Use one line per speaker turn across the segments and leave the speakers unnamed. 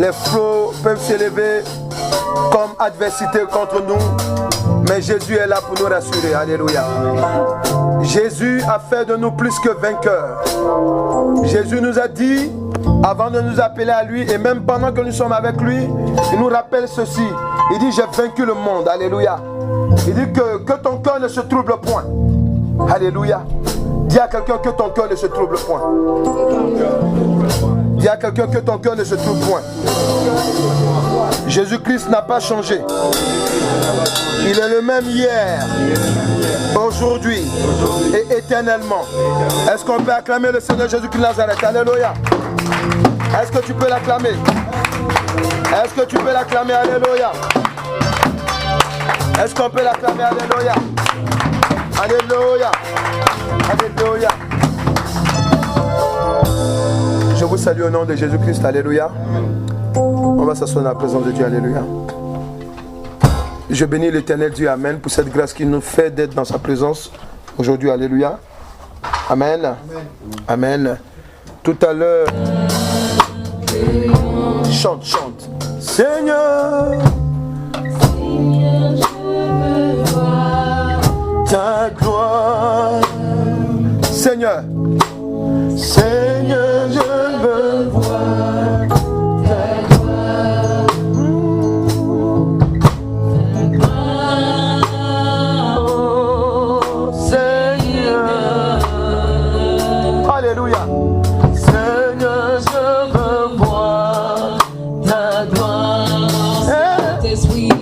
Les flots peuvent s'élever comme adversité contre nous, mais Jésus est là pour nous rassurer. Alléluia. Jésus a fait de nous plus que vainqueurs. Jésus nous a dit, avant de nous appeler à lui, et même pendant que nous sommes avec lui, il nous rappelle ceci. Il dit, j'ai vaincu le monde. Alléluia. Il dit que ton cœur ne se trouble point. Alléluia. Dis à quelqu'un que ton cœur ne se trouble point. Dis à quelqu'un que ton cœur ne se trouble point. Jésus-Christ n'a pas changé. Il est le même hier, aujourd'hui et éternellement. Est-ce qu'on peut acclamer le Seigneur Jésus-Christ de Nazareth? Alléluia. Est-ce que tu peux l'acclamer? Est-ce que tu peux l'acclamer? Alléluia. Est-ce qu'on peut l'acclamer? Alléluia. Alléluia. Alléluia. Je vous salue au nom de Jésus-Christ. Alléluia. On va s'asseoir dans la présence de Dieu. Alléluia. Je bénis l'Éternel Dieu. Amen. Pour cette grâce qu'il nous fait d'être dans sa présence aujourd'hui. Alléluia. Amen. Amen. Tout à l'heure. Chante, chante. Seigneur. Ta gloire. Seigneur. Seigneur, je veux voir ta gloire. Oh, Seigneur. Alléluia. Seigneur, je veux voir ta gloire. Saint-Esprit,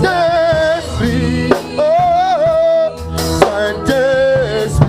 Saint-Esprit, oh, Saint-Esprit.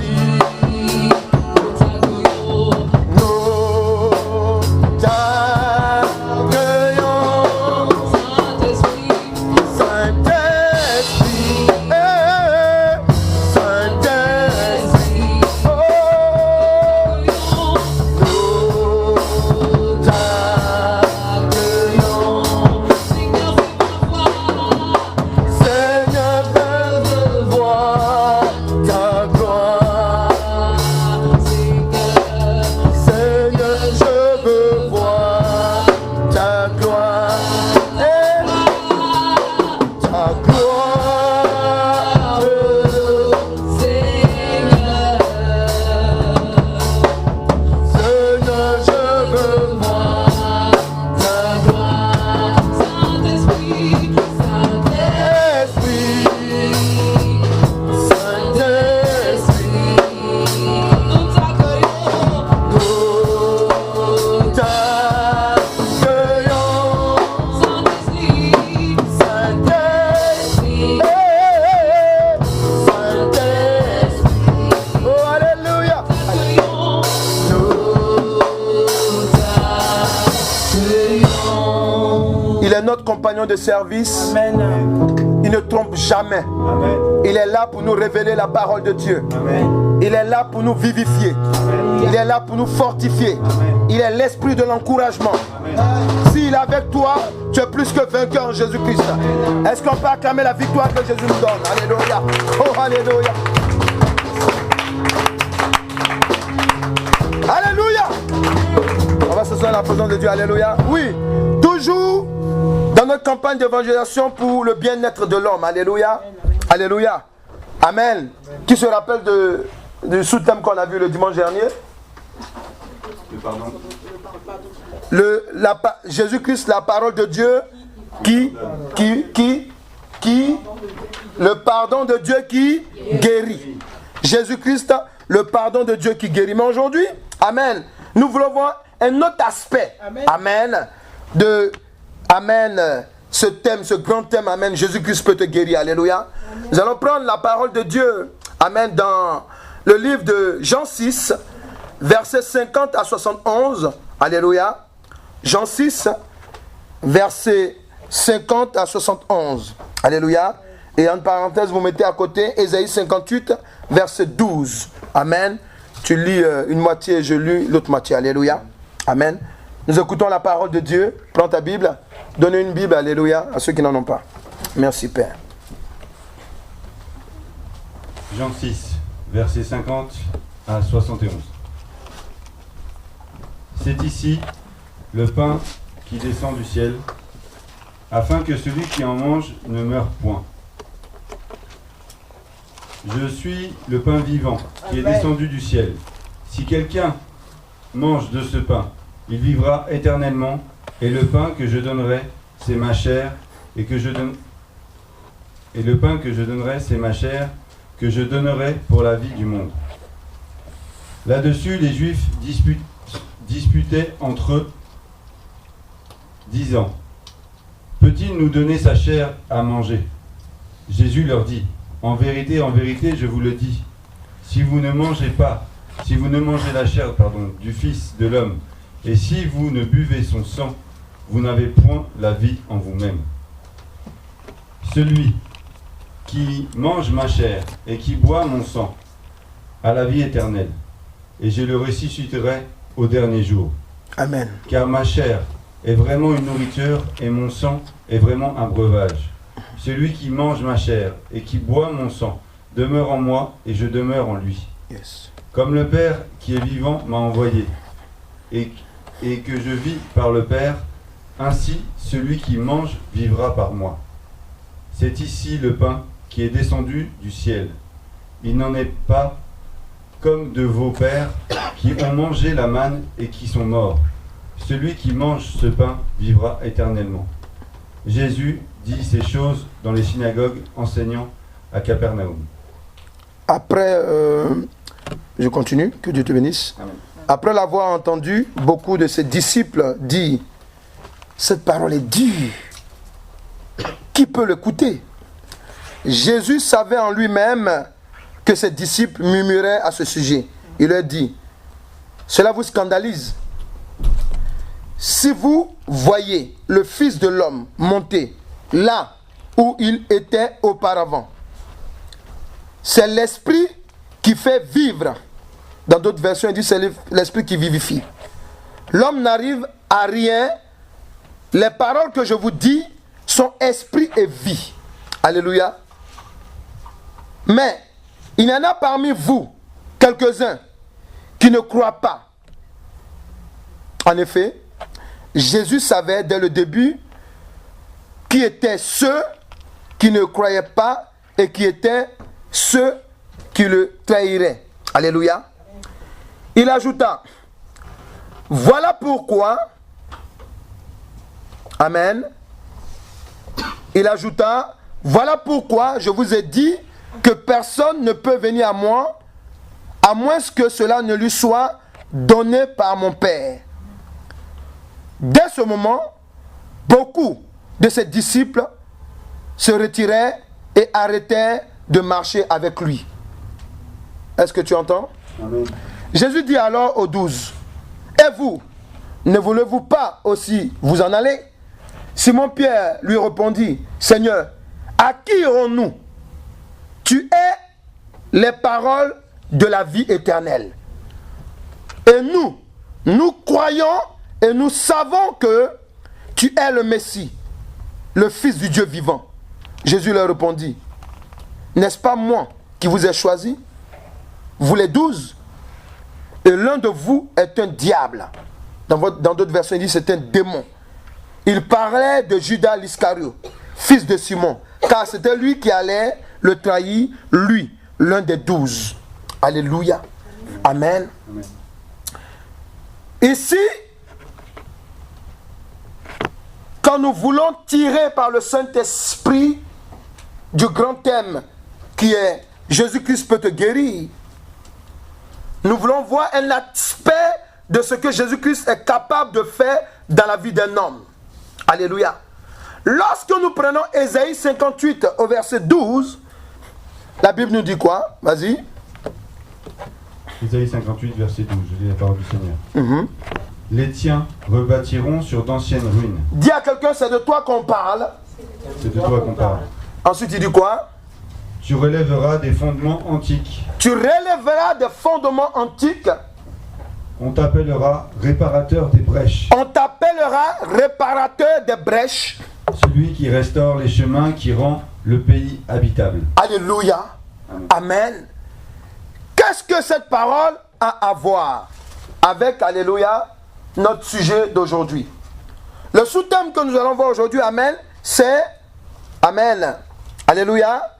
Compagnon de service. Amen. Il ne trompe jamais. Amen. Il est là pour nous révéler la parole de Dieu. Amen. Il est là pour nous vivifier. Amen. Il est là pour nous fortifier. Amen. Il est l'esprit de l'encouragement. S'il est avec toi, tu es plus que vainqueur en Jésus-Christ. Est-ce qu'on peut acclamer la victoire que Jésus nous donne? Alléluia. Oh, alléluia. Alléluia. On va se faire la présence de Dieu. Alléluia. Oui, toujours dans notre campagne d'évangélisation pour le bien-être de l'homme. Alléluia. Alléluia. Amen. Amen. Qui se rappelle du sous-thème qu'on a vu le dimanche dernier? Le pardon. Jésus-Christ, la parole de Dieu qui le pardon de Dieu qui guérit. Jésus-Christ, le pardon de Dieu qui guérit. Mais aujourd'hui, amen, nous voulons voir un autre aspect. Amen. Amen. Ce thème, ce grand thème, amen. Jésus-Christ peut te guérir. Alléluia. Amen. Nous allons prendre la parole de Dieu. Amen. Dans le livre de Jean 6, versets 50 à 71. Alléluia. Jean 6, versets 50 à 71. Alléluia. Et en parenthèse, vous mettez à côté Ésaïe 58, verset 12. Amen. Tu lis une moitié et je lis l'autre moitié. Alléluia. Amen. Nous écoutons la parole de Dieu. Prends ta Bible. Donnez une Bible, alléluia, à ceux qui n'en ont pas. Merci Père.
Jean 6, versets 50 à 71. C'est ici le pain qui descend du ciel, afin que celui qui en mange ne meure point. Je suis le pain vivant qui est descendu du ciel. Si quelqu'un mange de ce pain, il vivra éternellement, et le pain que je donnerai, c'est ma chair, et le pain que je donnerai, c'est ma chair, que je donnerai pour la vie du monde. Là-dessus, les Juifs disputaient entre eux, disant, peut-il nous donner sa chair à manger? Jésus leur dit, en vérité, je vous le dis, si vous ne mangez la chair du Fils de l'homme, et si vous ne buvez son sang, vous n'avez point la vie en vous-même. Celui qui mange ma chair et qui boit mon sang a la vie éternelle, et je le ressusciterai au dernier jour.
Amen.
Car ma chair est vraiment une nourriture et mon sang est vraiment un breuvage. Celui qui mange ma chair et qui boit mon sang demeure en moi et je demeure en lui.
Yes.
Comme le Père qui est vivant m'a envoyé et que je vis par le Père, ainsi celui qui mange vivra par moi. C'est ici le pain qui est descendu du ciel. Il n'en est pas comme de vos pères qui ont mangé la manne et qui sont morts. Celui qui mange ce pain vivra éternellement. Jésus dit ces choses dans les synagogues, enseignant à Capernaum.
Après, je continue, que Dieu te bénisse.
Amen.
Après l'avoir entendu, beaucoup de ses disciples disent, cette parole est dure. Qui peut l'écouter? Jésus savait en lui-même que ses disciples murmuraient à ce sujet. Il leur dit, cela vous scandalise. Si vous voyez le Fils de l'homme monter là où il était auparavant, c'est l'Esprit qui fait vivre. Dans d'autres versions, il dit c'est l'Esprit qui vivifie. L'homme n'arrive à rien. Les paroles que je vous dis sont esprit et vie. Alléluia. Mais il y en a parmi vous quelques-uns qui ne croient pas. En effet, Jésus savait dès le début qui étaient ceux qui ne croyaient pas et qui étaient ceux qui le trahiraient. Alléluia. Il ajouta, voilà pourquoi, Amen, il ajouta, voilà pourquoi je vous ai dit que personne ne peut venir à moi, à moins que cela ne lui soit donné par mon Père. Dès ce moment, beaucoup de ses disciples se retiraient et arrêtaient de marcher avec lui. Est-ce que tu entends?
Amen.
Jésus dit alors aux 12, et vous, ne voulez-vous pas aussi vous en aller? Simon-Pierre lui répondit, Seigneur, à qui irons-nous? Tu es les paroles de la vie éternelle. Et nous croyons et nous savons que tu es le Messie, le Fils du Dieu vivant. Jésus leur répondit, n'est-ce pas moi qui vous ai choisi, vous les 12? Et l'un de vous est un diable. Dans d'autres versions, il dit c'est un démon. Il parlait de Judas l'Iscariote, fils de Simon, car c'était lui qui allait le trahir, lui, l'un des 12. Alléluia. Amen.
Amen.
Ici, quand nous voulons tirer par le Saint-Esprit du grand thème qui est Jésus-Christ peut te guérir, nous voulons voir un aspect de ce que Jésus-Christ est capable de faire dans la vie d'un homme. Alléluia. Lorsque nous prenons Ésaïe 58 au verset 12, la Bible nous dit quoi? Vas-y.
Ésaïe 58, verset 12, je lis la parole du Seigneur. Les tiens rebâtiront sur d'anciennes ruines.
Dis à quelqu'un, c'est de toi qu'on parle.
C'est de toi qu'on parle.
Ensuite, il dit quoi?
Tu relèveras des fondements antiques.
Tu relèveras des fondements antiques.
On t'appellera réparateur des brèches.
On t'appellera réparateur des brèches.
Celui qui restaure les chemins, qui rend le pays habitable.
Alléluia. Amen. Qu'est-ce que cette parole a à voir avec, alléluia, notre sujet d'aujourd'hui? Le sous-thème que nous allons voir aujourd'hui, amen, c'est, amen, alléluia,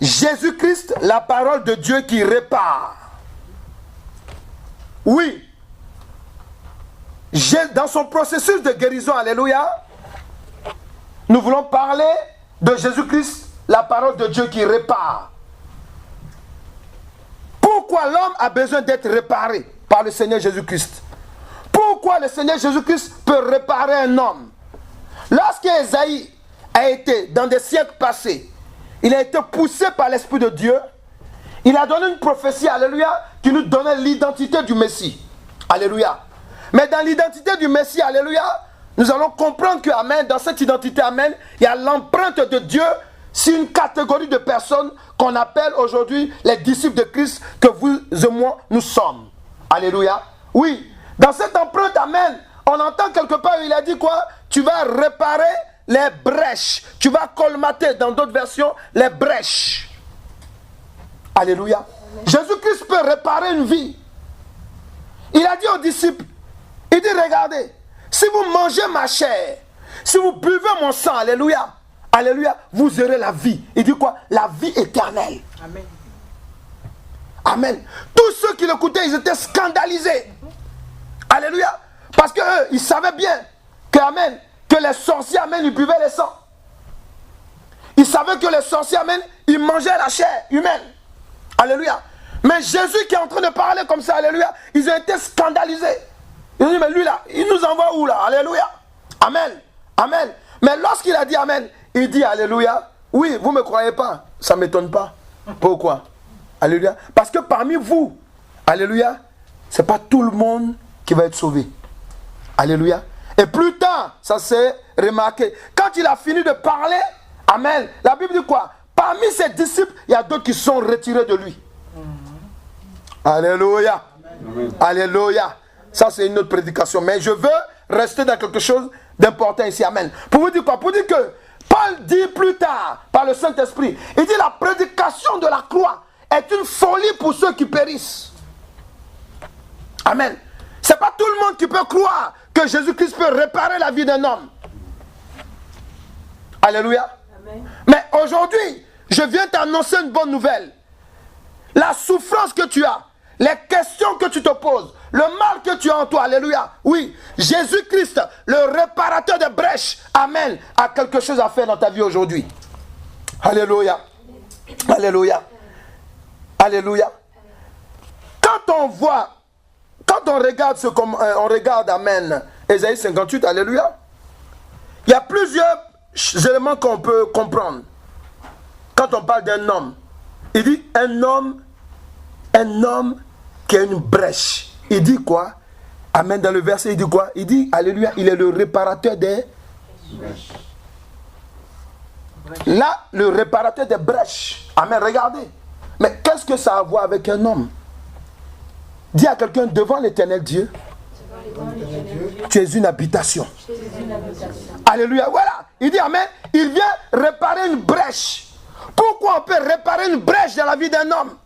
Jésus-Christ, la parole de Dieu qui répare. Oui, dans son processus de guérison, alléluia, nous voulons parler de Jésus-Christ, la parole de Dieu qui répare. Pourquoi l'homme a besoin d'être réparé par le Seigneur Jésus-Christ? Pourquoi le Seigneur Jésus-Christ peut réparer un homme? Lorsqu'Ésaïe a été, dans des siècles passés, il a été poussé par l'Esprit de Dieu, il a donné une prophétie, alléluia, qui nous donnait l'identité du Messie. Alléluia. Mais dans l'identité du Messie, alléluia, nous allons comprendre que, amen, dans cette identité, amen, il y a l'empreinte de Dieu sur une catégorie de personnes qu'on appelle aujourd'hui les disciples de Christ, que vous et moi, nous sommes. Alléluia. Oui, dans cette empreinte, amen, on entend quelque part, il a dit quoi? Tu vas réparer les brèches. Tu vas colmater, dans d'autres versions, les brèches. Alléluia. Jésus-Christ peut réparer une vie. Il a dit aux disciples, il dit, regardez, si vous mangez ma chair, si vous buvez mon sang, alléluia, alléluia, vous aurez la vie. Il dit quoi? La vie éternelle. Amen. Amen. Tous ceux qui l'écoutaient, ils étaient scandalisés. Alléluia. Parce qu'eux, ils savaient bien que, amen, que les sorciers, amen, ils buvaient le sang. Ils savaient que les sorciers, amen, ils mangeaient la chair humaine. Alléluia. Mais Jésus qui est en train de parler comme ça, alléluia, ils ont été scandalisés. Ils ont dit, mais lui là, il nous envoie où là? Alléluia. Amen. Amen. Mais lorsqu'il a dit amen, il dit alléluia. Oui, vous ne me croyez pas. Ça ne m'étonne pas. Pourquoi? Alléluia. Parce que parmi vous, alléluia, ce n'est pas tout le monde qui va être sauvé. Alléluia. Et plus tard, ça s'est remarqué. Quand il a fini de parler, amen, la Bible dit quoi? Parmi ses disciples, il y a d'autres qui sont retirés de lui. Alléluia. Amen. Alléluia. Ça, c'est une autre prédication. Mais je veux rester dans quelque chose d'important ici. Amen. Pour vous dire quoi? Pour dire que Paul dit plus tard, par le Saint-Esprit, il dit la prédication de la croix est une folie pour ceux qui périssent. Amen. Ce n'est pas tout le monde qui peut croire que Jésus-Christ peut réparer la vie d'un homme. Alléluia. Amen. Mais aujourd'hui, je viens t'annoncer une bonne nouvelle. La souffrance que tu as, les questions que tu te poses, le mal que tu as en toi, alléluia. Oui, Jésus-Christ, le réparateur des brèches, amen, a quelque chose à faire dans ta vie aujourd'hui. Alléluia. Alléluia. Alléluia. Quand on voit, quand on regarde on regarde, amen, Ésaïe 58, alléluia, il y a plusieurs éléments qu'on peut comprendre. Quand on parle d'un homme, il dit un homme qui a une brèche. Il dit quoi? Amen, dans le verset, il dit quoi? Il dit, alléluia, il est le réparateur des brèches. Là, le réparateur des brèches. Amen, regardez. Mais qu'est-ce que ça a à voir avec un homme? Dis à quelqu'un, devant l'Éternel Dieu, tu es une habitation. Alléluia, voilà. Il dit, amen, il vient réparer une brèche. Pourquoi on peut réparer une brèche dans la vie d'un homme?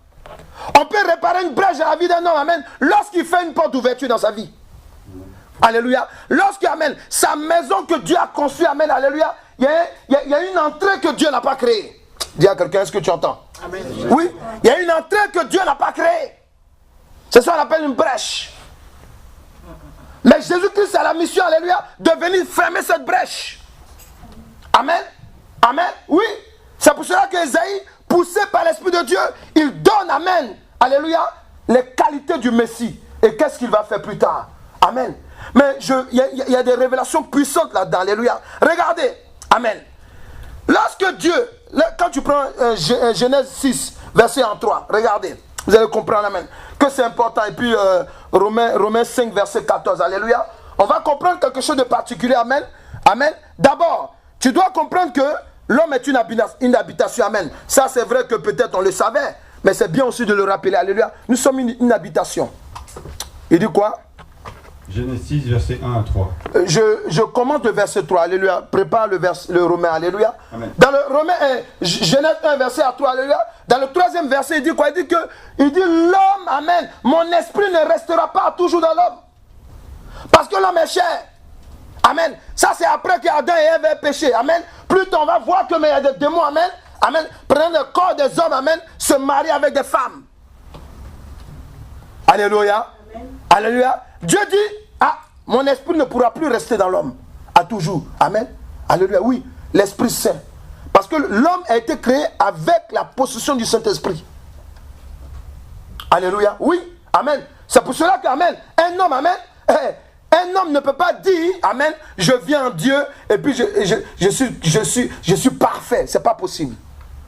On peut réparer une brèche dans la vie d'un homme, amen, lorsqu'il fait une porte d'ouverture dans sa vie. Alléluia. Lorsqu'il amène sa maison que Dieu a conçue, amen, alléluia, il y a une entrée que Dieu n'a pas créée. Dis à quelqu'un, est-ce que tu entends? Amen. Oui, il y a une entrée que Dieu n'a pas créée. C'est ça qu'on appelle une brèche. Mais Jésus-Christ a la mission, alléluia, de venir fermer cette brèche. Amen. Amen. Oui. C'est pour cela qu'Ésaïe, poussé par l'Esprit de Dieu, il donne, amen, alléluia, les qualités du Messie. Et qu'est-ce qu'il va faire plus tard? Amen. Mais il y a des révélations puissantes là-dedans, alléluia. Regardez, amen. Lorsque Dieu, quand tu prends Genèse 6, verset 3, regardez, vous allez comprendre, amen, que c'est important. Et puis Romains 5, verset 14, alléluia. On va comprendre quelque chose de particulier, amen. Amen. D'abord, tu dois comprendre que l'homme est une habitation, amen. Ça, c'est vrai que peut-être on le savait, mais c'est bien aussi de le rappeler, alléluia. Nous sommes une habitation. Il dit quoi?
Genèse 6, verset 1 à 3.
Je commente le verset 3, alléluia. Prépare le Romain, alléluia. Amen. Dans le Romain, Genèse 1, verset 3, alléluia. Dans le troisième verset, il dit quoi? Il dit l'homme, amen, mon esprit ne restera pas toujours dans l'homme. Parce que l'homme est chair. Amen. Ça, c'est après qu'Adam et Ève aient péché. Amen. Plus on va voir que il y a des démons. Amen. Amen. Prenant le corps des hommes. Amen. Se marier avec des femmes. Alléluia. Amen. Alléluia. Dieu dit, ah, mon esprit ne pourra plus rester dans l'homme. À toujours. Amen. Alléluia. Oui, l'Esprit Saint. Parce que l'homme a été créé avec la possession du Saint-Esprit. Alléluia. Oui. Amen. C'est pour cela qu'Amen, un homme, Amen, un homme ne peut pas dire, Amen, je viens en Dieu et puis je suis parfait. C'est pas possible.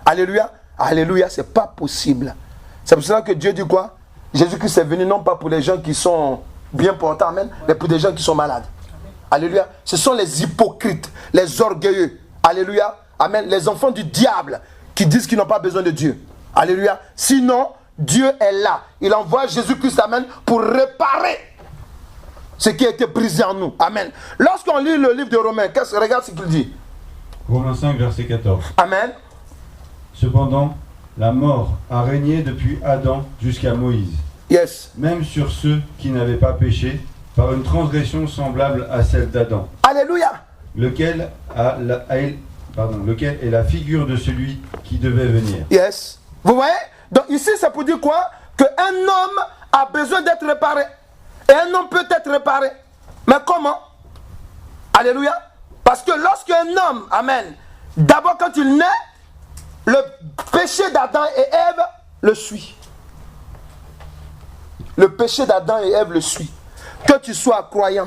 Alléluia. Alléluia, c'est pas possible. C'est pour cela que Dieu dit quoi? Jésus-Christ est venu non pas pour les gens qui sont bien portants, Amen, mais pour des gens qui sont malades. Alléluia. Ce sont les hypocrites, les orgueilleux. Alléluia. Amen. Les enfants du diable qui disent qu'ils n'ont pas besoin de Dieu. Alléluia. Sinon, Dieu est là. Il envoie Jésus-Christ, Amen, pour réparer ce qui a été brisé en nous. Amen. Lorsqu'on lit le livre de Romains, regarde ce qu'il dit.
Romains 5, verset 14.
Amen.
Cependant, la mort a régné depuis Adam jusqu'à Moïse.
Yes.
Même sur ceux qui n'avaient pas péché, par une transgression semblable à celle d'Adam.
Alléluia.
Lequel est la figure de celui qui devait venir.
Yes. Vous voyez? Donc ici, c'est pour dire quoi? Qu'un homme a besoin d'être réparé. Et un homme peut être réparé. Mais comment? Alléluia. Parce que lorsqu'un homme, Amen, d'abord quand il naît, le péché d'Adam et Ève le suit. Le péché d'Adam et Ève le suit. Que tu sois croyant,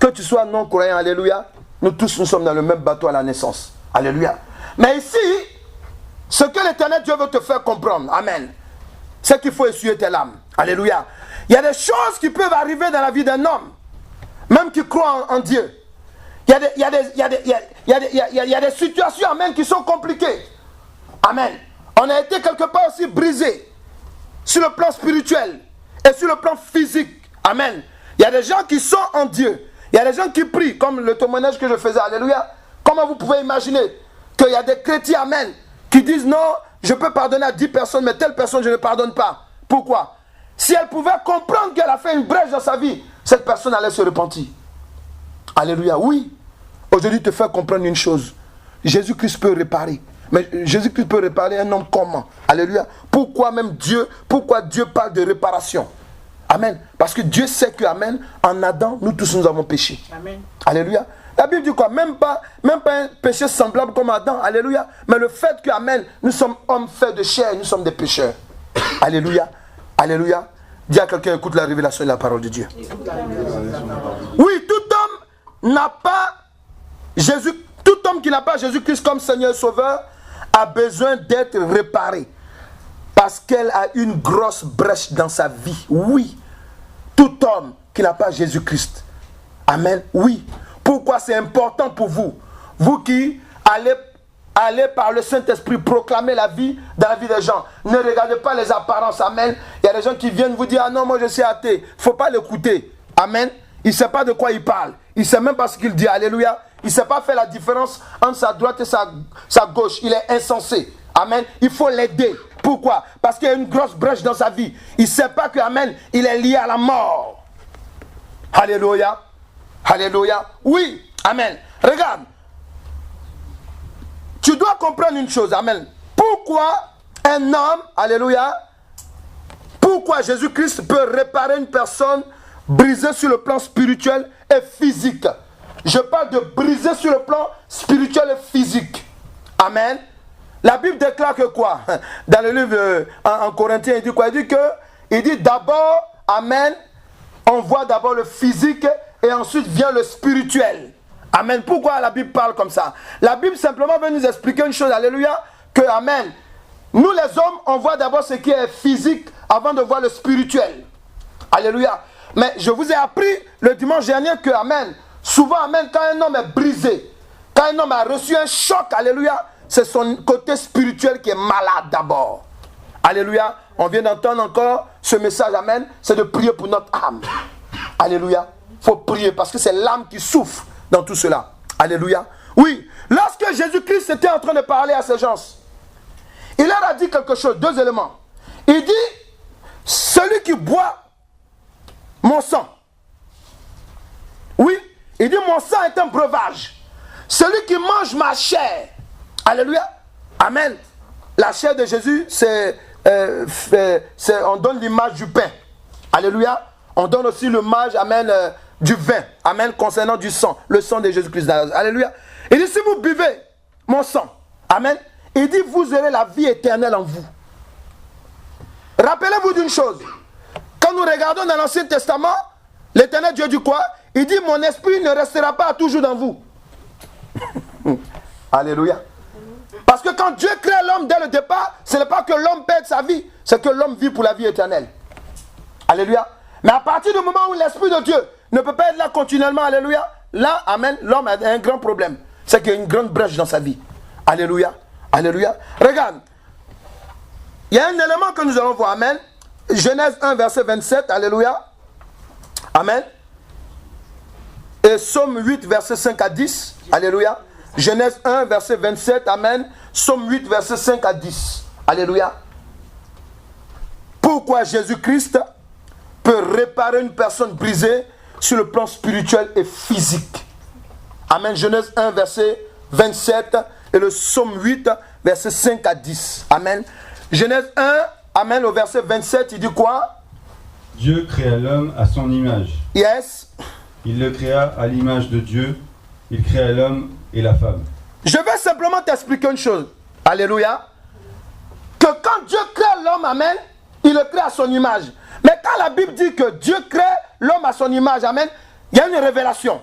que tu sois non croyant, alléluia, nous tous nous sommes dans le même bateau à la naissance. Alléluia. Mais ici, ce que l'Éternel Dieu veut te faire comprendre, amen, c'est qu'il faut essuyer tes larmes. Alléluia. Il y a des choses qui peuvent arriver dans la vie d'un homme, même qui croit en Dieu. Il y a des situations, amen, qui sont compliquées. Amen. On a été quelque part aussi brisé sur le plan spirituel et sur le plan physique. Amen. Il y a des gens qui sont en Dieu. Il y a des gens qui prient, comme le témoignage que je faisais. Alléluia. Comment vous pouvez imaginer qu'il y a des chrétiens, amen, qui disent non, je peux pardonner à 10 personnes, mais telle personne je ne pardonne pas. Pourquoi? Si elle pouvait comprendre qu'elle a fait une brèche dans sa vie, cette personne allait se repentir. Alléluia. Oui. Aujourd'hui, te faire comprendre une chose. Jésus-Christ peut réparer. Mais Jésus-Christ peut réparer un homme comment? Alléluia. Pourquoi Dieu parle de réparation? Amen. Parce que Dieu sait que, amen, en Adam, nous tous nous avons péché. Amen. Alléluia. La Bible dit quoi? Même pas un péché semblable comme Adam. Alléluia. Mais le fait que, amen, nous sommes hommes faits de chair, nous sommes des pécheurs. Alléluia. Alléluia. Dis à quelqu'un, écoute la révélation de la parole de Dieu. Oui, tout homme n'a pas tout homme qui n'a pas Jésus-Christ comme Seigneur et Sauveur a besoin d'être réparé. Parce qu'elle a une grosse brèche dans sa vie. Oui. Tout homme qui n'a pas Jésus-Christ. Amen. Oui. Pourquoi c'est important pour vous? Vous qui allez par le Saint-Esprit proclamer la vie dans la vie des gens. Ne regardez pas les apparences. Amen. Il y a des gens qui viennent vous dire, ah non, moi je suis athée. Il ne faut pas l'écouter. Amen. Il ne sait pas de quoi il parle. Il ne sait même pas ce qu'il dit. Alléluia. Il ne sait pas faire la différence entre sa droite et sa gauche. Il est insensé. Amen. Il faut l'aider. Pourquoi? Parce qu'il y a une grosse brèche dans sa vie. Il ne sait pas que, amen, il est lié à la mort. Alléluia. Alléluia. Oui. Amen. Regarde. Tu dois comprendre une chose. Amen. Pourquoi un homme, alléluia, pourquoi Jésus-Christ peut réparer une personne brisée sur le plan spirituel et physique? Je parle de briser sur le plan spirituel et physique. Amen. La Bible déclare que quoi? Dans le livre en Corinthiens, il dit quoi? Il dit d'abord, amen, on voit d'abord le physique et ensuite vient le spirituel. Amen. Pourquoi la Bible parle comme ça? La Bible simplement veut nous expliquer une chose, alléluia, que, amen, nous les hommes, on voit d'abord ce qui est physique avant de voir le spirituel. Alléluia. Mais je vous ai appris le dimanche dernier que, amen, souvent, amen, quand un homme est brisé, quand un homme a reçu un choc, alléluia, c'est son côté spirituel qui est malade d'abord. Alléluia. On vient d'entendre encore ce message, amen, c'est de prier pour notre âme. Alléluia. Il faut prier parce que c'est l'âme qui souffre dans tout cela. Alléluia. Oui, lorsque Jésus-Christ était en train de parler à ces gens, il leur a dit quelque chose, 2 éléments. Il dit, celui qui boit mon sang, oui, Il dit, mon sang est un breuvage. Celui qui mange ma chair. Alléluia. Amen. La chair de Jésus, on donne l'image du pain. Alléluia. On donne aussi l'image, amen, du vin. Amen, concernant du sang. Le sang de Jésus-Christ. Alléluia. Il dit, si vous buvez mon sang, amen, il dit, vous aurez la vie éternelle en vous. Rappelez-vous d'une chose. Quand nous regardons dans l'Ancien Testament, l'Éternel Dieu dit quoi? Il dit, mon esprit ne restera pas toujours dans vous. Alléluia. Parce que quand Dieu crée l'homme dès le départ, ce n'est pas que l'homme perde sa vie, c'est que l'homme vit pour la vie éternelle. Alléluia. Mais à partir du moment où l'Esprit de Dieu ne peut pas être là continuellement, alléluia, là, amen, l'homme a un grand problème. C'est qu'il y a une grande brèche dans sa vie. Alléluia. Alléluia. Regarde. Il y a un élément que nous allons voir. Amen. Genèse 1, verset 27. Alléluia. Amen. Et Psaume 8, verset 5 à 10. Alléluia. Genèse 1, verset 27. Amen. Psaume 8, verset 5 à 10. Alléluia. Pourquoi Jésus-Christ peut réparer une personne brisée sur le plan spirituel et physique. Amen. Genèse 1, verset 27 et le Psaume 8, verset 5 à 10. Amen. Genèse 1, amen, au verset 27, il dit quoi?
Dieu créa l'homme à son image.
Yes.
Il le créa à l'image de Dieu. Il créa l'homme et la femme.
Je vais simplement t'expliquer une chose. Alléluia. Que quand Dieu crée l'homme, amen, il le crée à son image. Mais quand la Bible dit que Dieu crée l'homme à son image, amen, il y a une révélation.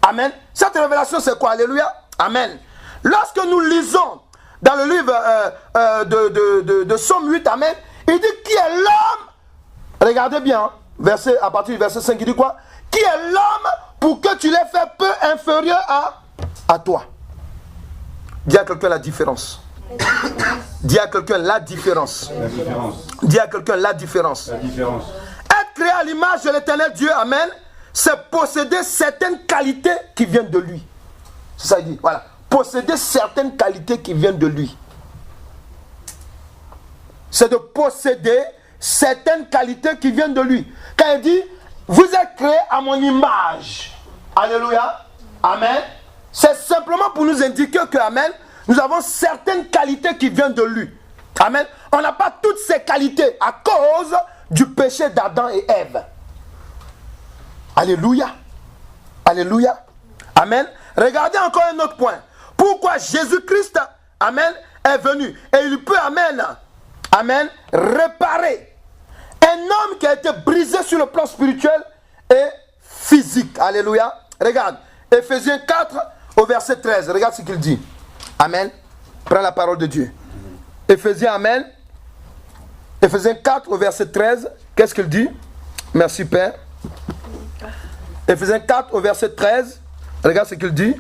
Amen. Cette révélation, c'est quoi? Alléluia. Amen. Lorsque nous lisons dans le livre de Psaume 8, amen, il dit qui est l'homme? Regardez bien, à partir du verset 5, il dit quoi? Qui est l'homme pour que tu l'aies fait peu inférieur à toi? Dis à quelqu'un la différence. Dis à quelqu'un la différence.
La différence.
Dis à quelqu'un la différence.
La différence.
Être créé à l'image de l'Éternel Dieu, amen, c'est posséder certaines qualités qui viennent de lui. C'est ça qu'il dit. Voilà. Posséder certaines qualités qui viennent de lui. C'est de posséder certaines qualités qui viennent de lui. Quand il dit, vous êtes créés à mon image. Alléluia. Amen. C'est simplement pour nous indiquer que, amen, nous avons certaines qualités qui viennent de lui. Amen. On n'a pas toutes ces qualités à cause du péché d'Adam et Ève. Alléluia. Alléluia. Amen. Regardez encore un autre point. Pourquoi Jésus-Christ, amen, est venu. Et il peut, amen, amen, réparer un homme qui a été brisé sur le plan spirituel et physique. Alléluia. Regarde. Ephésiens 4 au verset 13. Regarde ce qu'il dit. Amen. Prends la parole de Dieu. Ephésiens, amen. Ephésiens 4 au verset 13. Qu'est-ce qu'il dit? Merci Père. Ephésiens 4 au verset 13. Regarde ce qu'il dit.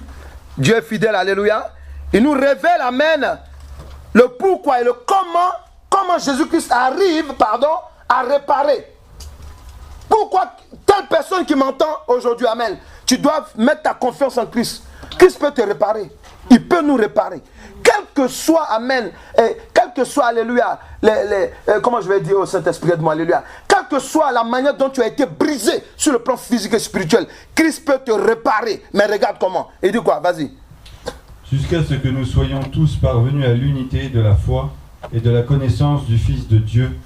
Dieu est fidèle, alléluia. Il nous révèle, amen, le pourquoi et le comment Jésus-Christ arrive, à réparer. Pourquoi telle personne qui m'entend aujourd'hui, amen, tu dois mettre ta confiance en Christ. Christ peut te réparer. Il peut nous réparer. Quel que soit, amen, quel que soit, alléluia, comment je vais dire au Saint-Esprit de moi, alléluia, quelle que soit la manière dont tu as été brisé sur le plan physique et spirituel, Christ peut te réparer. Mais regarde comment. Il dit quoi? Vas-y.
Jusqu'à ce que nous soyons tous parvenus à l'unité de la foi et de la connaissance du Fils de Dieu,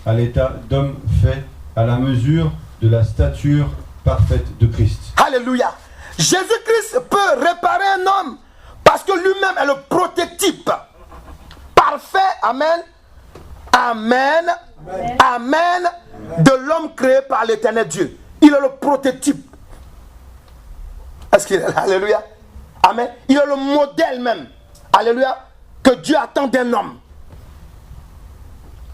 à l'état d'homme fait à la mesure de la stature parfaite de Christ.
Alléluia. Jésus-Christ peut réparer un homme parce que lui-même est le prototype parfait, amen, amen, amen, de l'homme créé par l'Éternel Dieu. Il est le prototype. Est-ce qu'il est là? Alléluia. Amen. Il est le modèle même. Alléluia. Que Dieu attend d'un homme.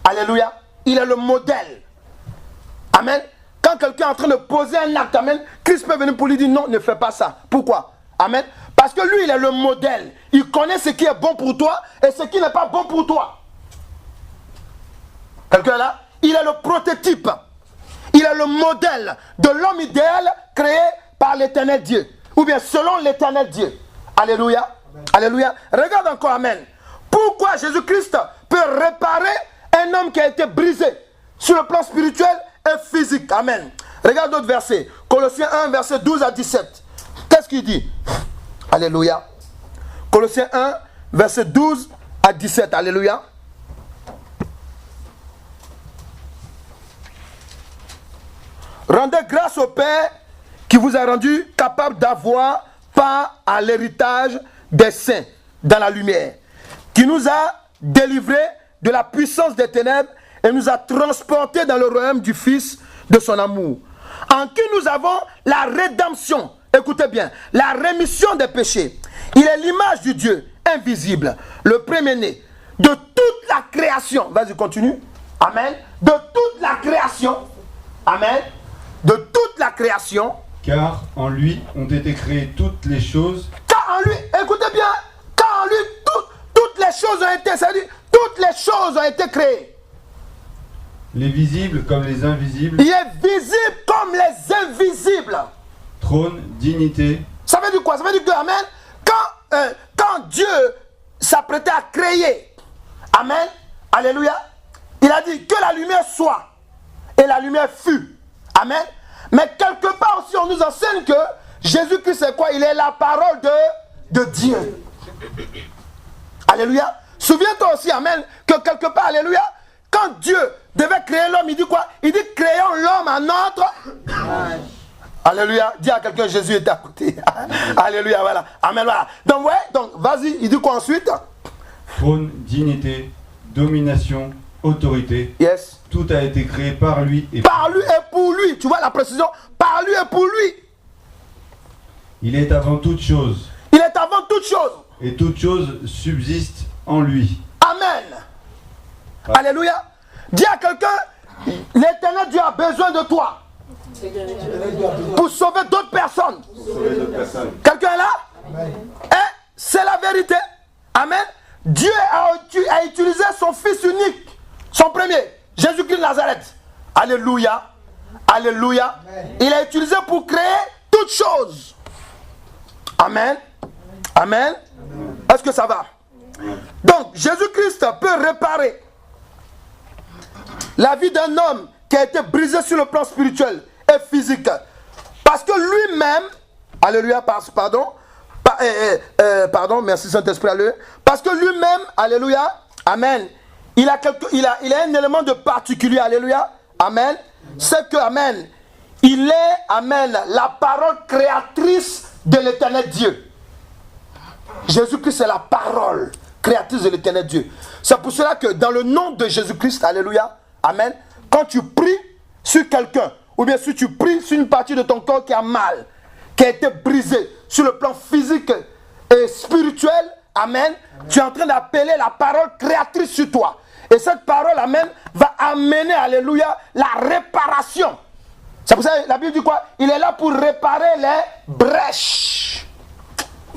Alléluia. Il est le modèle. Amen. Quand quelqu'un est en train de poser un acte, amen, Christ peut venir pour lui dire non, ne fais pas ça. Pourquoi? Amen. Parce que lui, il est le modèle. Il connaît ce qui est bon pour toi et ce qui n'est pas bon pour toi. Quelqu'un là? Il est le prototype. Il est le modèle de l'homme idéal créé par l'Éternel Dieu. Ou bien selon l'Éternel Dieu. Alléluia. Amen. Alléluia. Regarde encore, amen. Pourquoi Jésus-Christ peut réparer un homme qui a été brisé sur le plan spirituel et physique. Amen. Regarde d'autres versets. Colossiens 1, verset 12 à 17. Qu'est-ce qu'il dit? Alléluia. Colossiens 1, verset 12 à 17. Alléluia. Rendez grâce au Père qui vous a rendu capable d'avoir part à l'héritage des saints dans la lumière, qui nous a délivrés de la puissance des ténèbres et nous a transportés dans le royaume du Fils de son amour, en qui nous avons la rédemption, écoutez bien, la rémission des péchés. Il est l'image du Dieu invisible, le premier-né de toute la création. Vas-y, continue. Amen. De toute la création. Amen. De toute la création.
Car en lui ont été créées toutes les choses.
Car en lui, écoutez bien, car en lui, toutes les choses ont été, c'est-à-dire, toutes les choses ont été créées.
Les visibles comme les invisibles.
Il est visible comme les invisibles.
Trône, dignité.
Ça veut dire quoi? Ça veut dire que, amen, quand Dieu s'apprêtait à créer, amen, alléluia, il a dit que la lumière soit, et la lumière fut, amen. Mais quelque part aussi, on nous enseigne que Jésus-Christ, c'est quoi? Il est la parole de Dieu. Alléluia. Souviens-toi aussi, amen, que quelque part, alléluia, quand Dieu devait créer l'homme, il dit quoi? Il dit créons l'homme à notre... Alléluia. Dis à quelqu'un, Jésus est à côté. Alléluia, voilà. Amen, voilà. Donc, ouais, donc, vas-y, il dit quoi ensuite?
Trône, dignité, domination, autorité.
Yes.
Tout a été créé par lui et
par lui et pour lui. Tu vois la précision? Par lui et pour lui.
Il est avant toute chose.
Il est avant toute chose.
Et toute chose subsiste en lui.
Amen. Ah. Alléluia. Dis à quelqu'un, l'Éternel Dieu a besoin de toi. Pour sauver d'autres personnes. Quelqu'un est là? Et c'est la vérité. Amen. Dieu a utilisé son fils unique, son premier, Jésus-Christ de Nazareth. Alléluia. Alléluia. Il a utilisé pour créer toutes choses. Amen. Amen. Est-ce que ça va? Donc, Jésus-Christ peut réparer la vie d'un homme qui a été brisé sur le plan spirituel et physique. Parce que lui-même, alléluia, pardon, merci Saint-Esprit, alléluia. Parce que lui-même, alléluia, amen, il a un élément de particulier, alléluia, amen, c'est que, amen, il est, amen, la parole créatrice de l'éternel Dieu. Jésus-Christ est la parole créatrice de l'éternel Dieu. C'est pour cela que dans le nom de Jésus-Christ, alléluia, amen, quand tu pries sur quelqu'un, ou bien si tu pries sur une partie de ton corps qui a mal, qui a été brisée sur le plan physique et spirituel, amen, tu es en train d'appeler la parole créatrice sur toi. Et cette parole, amen, va amener, alléluia, la réparation. C'est pour ça que la Bible dit quoi? Il est là pour réparer les brèches.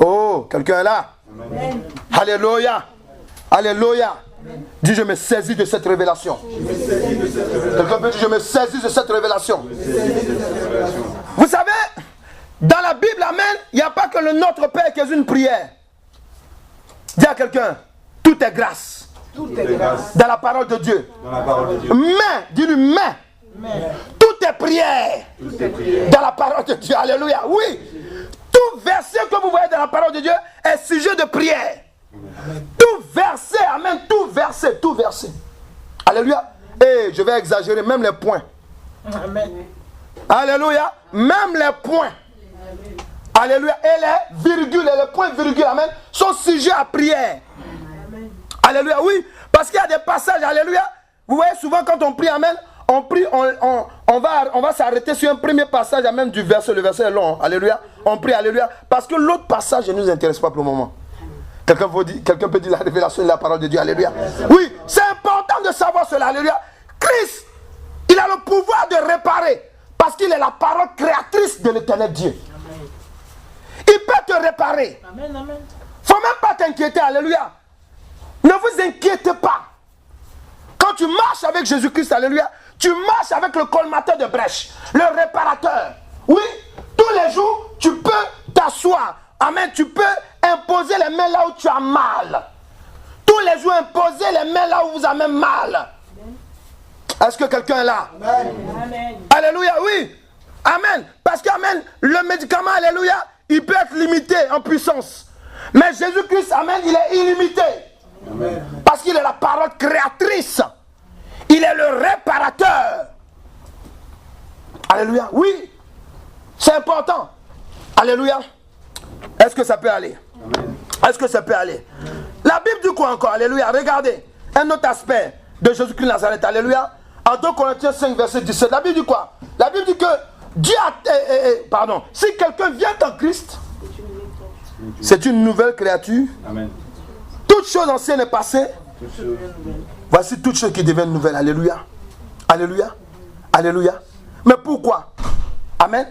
Oh, quelqu'un est là? Amen. Alléluia. Alléluia. Dis, je me saisis de cette révélation. Quelqu'un peut dire, je me saisis de cette révélation. Vous savez, dans la Bible, amen, il n'y a pas que le Notre Père qui est une prière. Dis à quelqu'un, tout est grâce.
Tout est grâce.
Dans la parole de Dieu.
Dans la parole de Dieu.
Mais, dis-lui, mais. Tout est prière.
Tout est prière.
Dans la parole de Dieu. Alléluia. Oui. Tout verset que vous voyez dans la parole de Dieu est sujet de prière. Amen. Tout verset, amen, tout verset. Alléluia. Et je vais exagérer, même les points. Amen. Alléluia. Même les points. Amen. Alléluia. Et les virgules, et les points virgules, amen, sont sujets à prière. Amen. Alléluia. Oui, parce qu'il y a des passages, alléluia. Vous voyez souvent quand on prie, amen, on prie, on va s'arrêter sur un premier passage, amen, du verset. Le verset est long, alléluia. On prie, alléluia. Parce que l'autre passage ne nous intéresse pas pour le moment. Quelqu'un peut dire la révélation de la parole de Dieu, alléluia. Oui, c'est important de savoir cela, alléluia. Christ, il a le pouvoir de réparer, parce qu'il est la parole créatrice de l'éternel Dieu. Amen. Il peut te réparer. Amen, amen. Faut même pas t'inquiéter, alléluia. Ne vous inquiétez pas. Quand tu marches avec Jésus-Christ, alléluia, tu marches avec le colmateur de brèche, le réparateur. Oui, tous les jours, tu peux t'asseoir. Amen, tu peux imposer les mains là où tu as mal. Tous les jours, imposer les mains là où vous avez mal. Est-ce que quelqu'un est là? Amen. Alléluia, oui. Amen. Parce que, amen, le médicament, alléluia, il peut être limité en puissance. Mais Jésus-Christ, amen, il est illimité. Amen. Parce qu'il est la parole créatrice. Il est le réparateur. Alléluia. Oui, c'est important. Alléluia. Est-ce que ça peut aller? Amen. Est-ce que ça peut aller? La Bible dit quoi encore? Alléluia. Regardez, un autre aspect de Jésus-Christ de Nazareth. Alléluia. En 2 Corinthiens 5, verset 17. La Bible dit quoi? La Bible dit que Dieu a... si quelqu'un vient en Christ, c'est une nouvelle créature. Amen. Toute chose ancienne est passée. Voici toute chose qui devient nouvelle. Alléluia. Alléluia. Alléluia. Mais pourquoi? Amen.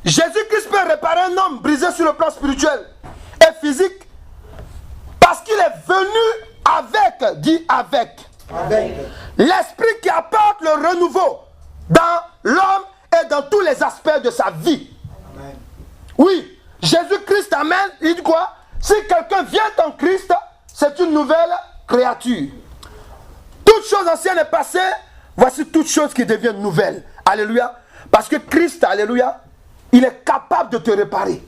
Jésus-Christ peut réparer un homme brisé sur le plan spirituel et physique parce qu'il est venu avec, dit avec, l'esprit qui apporte le renouveau dans l'homme et dans tous les aspects de sa vie. Amen. Oui, Jésus-Christ, amen, il dit quoi? Si quelqu'un vient en Christ, c'est une nouvelle créature. Toute chose ancienne est passée, voici toute chose qui devient nouvelle. Alléluia. Parce que Christ, alléluia, il est capable de te réparer.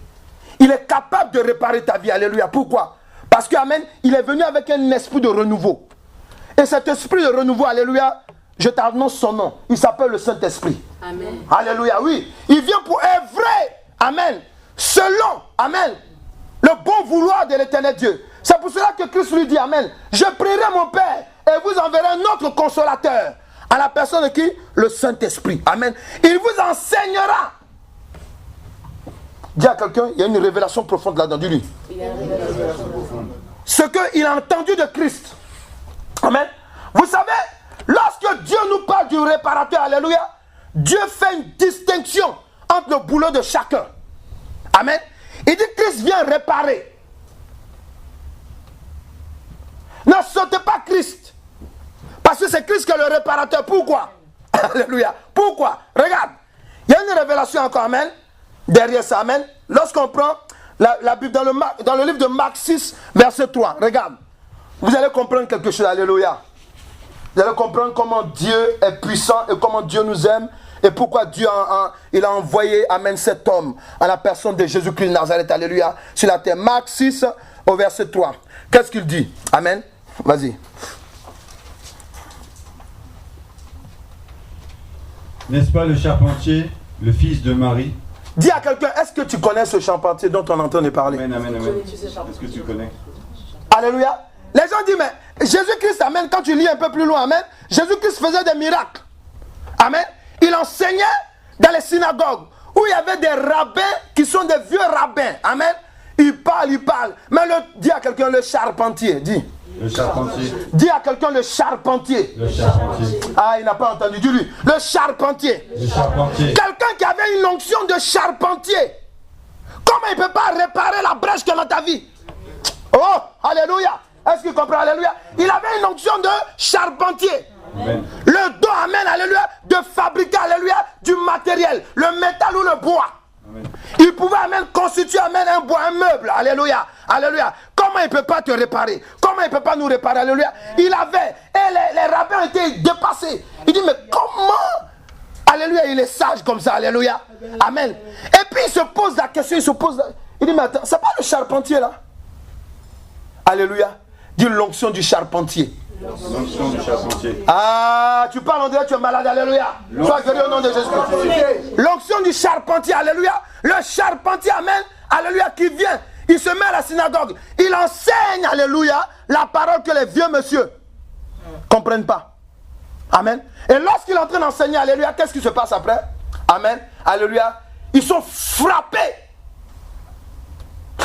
Il est capable de réparer ta vie. Alléluia. Pourquoi? Parce que, amen, il est venu avec un esprit de renouveau. Et cet esprit de renouveau, alléluia, je t'annonce son nom. Il s'appelle le Saint-Esprit. Amen. Alléluia, oui. Il vient pour œuvrer, amen, selon, amen, le bon vouloir de l'éternel Dieu. C'est pour cela que Christ lui dit, amen, je prierai mon Père et vous enverrai un autre consolateur. À la personne de qui? Le Saint-Esprit. Amen. Il vous enseignera. Dis à quelqu'un, il y a une révélation profonde là-dedans. Dis-lui. Ce qu'il a entendu de Christ. Amen. Vous savez, lorsque Dieu nous parle du réparateur, alléluia, Dieu fait une distinction entre le boulot de chacun. Amen. Il dit Christ vient réparer. Ne sautez pas Christ. Parce que c'est Christ qui est le réparateur. Pourquoi? Alléluia. Pourquoi? Regarde. Il y a une révélation encore, amen. Derrière ça, amen. Lorsqu'on prend la Bible dans le livre de Marc 6, verset 3. Regarde. Vous allez comprendre quelque chose. Alléluia. Vous allez comprendre comment Dieu est puissant et comment Dieu nous aime. Et pourquoi Dieu il a envoyé, amen, cet homme à la personne de Jésus-Christ de Nazareth. Alléluia. Sur la terre. Marc 6, au verset 3. Qu'est-ce qu'il dit? Amen. Vas-y.
N'est-ce pas le charpentier, le fils de Marie?
Dis à quelqu'un, est-ce que tu connais ce charpentier dont on entend parler?
Amen, amen, amen. Est-ce que tu connais?
Alléluia. Les gens disent, mais Jésus-Christ, amen, quand tu lis un peu plus loin, amen, Jésus-Christ faisait des miracles. Amen. Il enseignait dans les synagogues où il y avait des rabbins qui sont des vieux rabbins. Amen. Il parle. Mais dis à quelqu'un, le charpentier, dis.
Le charpentier.
Dis à quelqu'un le charpentier.
Le charpentier.
Ah, il n'a pas entendu. Dis-lui. Le charpentier.
Le charpentier.
Quelqu'un qui avait une onction de charpentier. Comment il ne peut pas réparer la brèche qu'il y a dans ta vie? Oh, alléluia. Est-ce qu'il comprend? Alléluia. Il avait une onction de charpentier. Amen. Le don, amen, alléluia, de fabriquer, alléluia, du matériel. Le métal ou le bois. Amen. Il pouvait, amen, constituer, amen, un bois, un meuble. Alléluia. Alléluia. Comment il ne peut pas te réparer? Comment il ne peut pas nous réparer? Alléluia. Il avait, et les rabbins étaient dépassés. Il dit, mais comment? Alléluia, il est sage comme ça. Alléluia. Amen. Et puis il se pose la question, il dit, mais attends, c'est pas le charpentier là? Alléluia. Dis l'onction du charpentier.
L'onction du charpentier.
Ah, tu parles, on dirait que tu es malade. Alléluia. Sois guéri au nom de Jésus. L'onction du charpentier. Alléluia. Le charpentier, amen. Alléluia, qui vient. Il se met à la synagogue. Il enseigne, alléluia, la parole que les vieux monsieur ne comprennent pas. Amen. Et lorsqu'il est en train d'enseigner, alléluia, qu'est-ce qui se passe après? Amen. Alléluia. Ils sont frappés.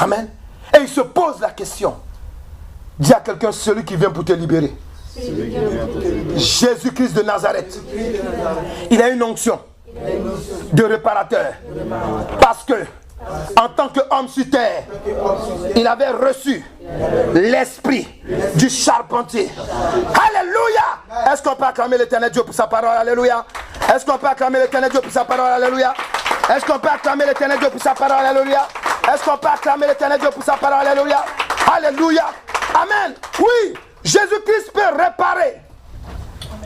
Amen. Et ils se posent la question. Dis à quelqu'un, celui qui vient pour te libérer. Jésus-Christ de Nazareth. Il a une onction de réparateur. Parce que, en tant qu'homme sur terre, il avait reçu l'esprit du charpentier. Alléluia. Est-ce qu'on peut acclamer l'Éternel Dieu pour sa parole? Alléluia. Est-ce qu'on peut acclamer l'Éternel Dieu pour sa parole? Alléluia. Est-ce qu'on peut acclamer l'Éternel Dieu pour sa parole? Alléluia. Est-ce qu'on peut acclamer l'Éternel Dieu pour sa parole? Alléluia. Alléluia. Amen. Oui, Jésus-Christ peut réparer.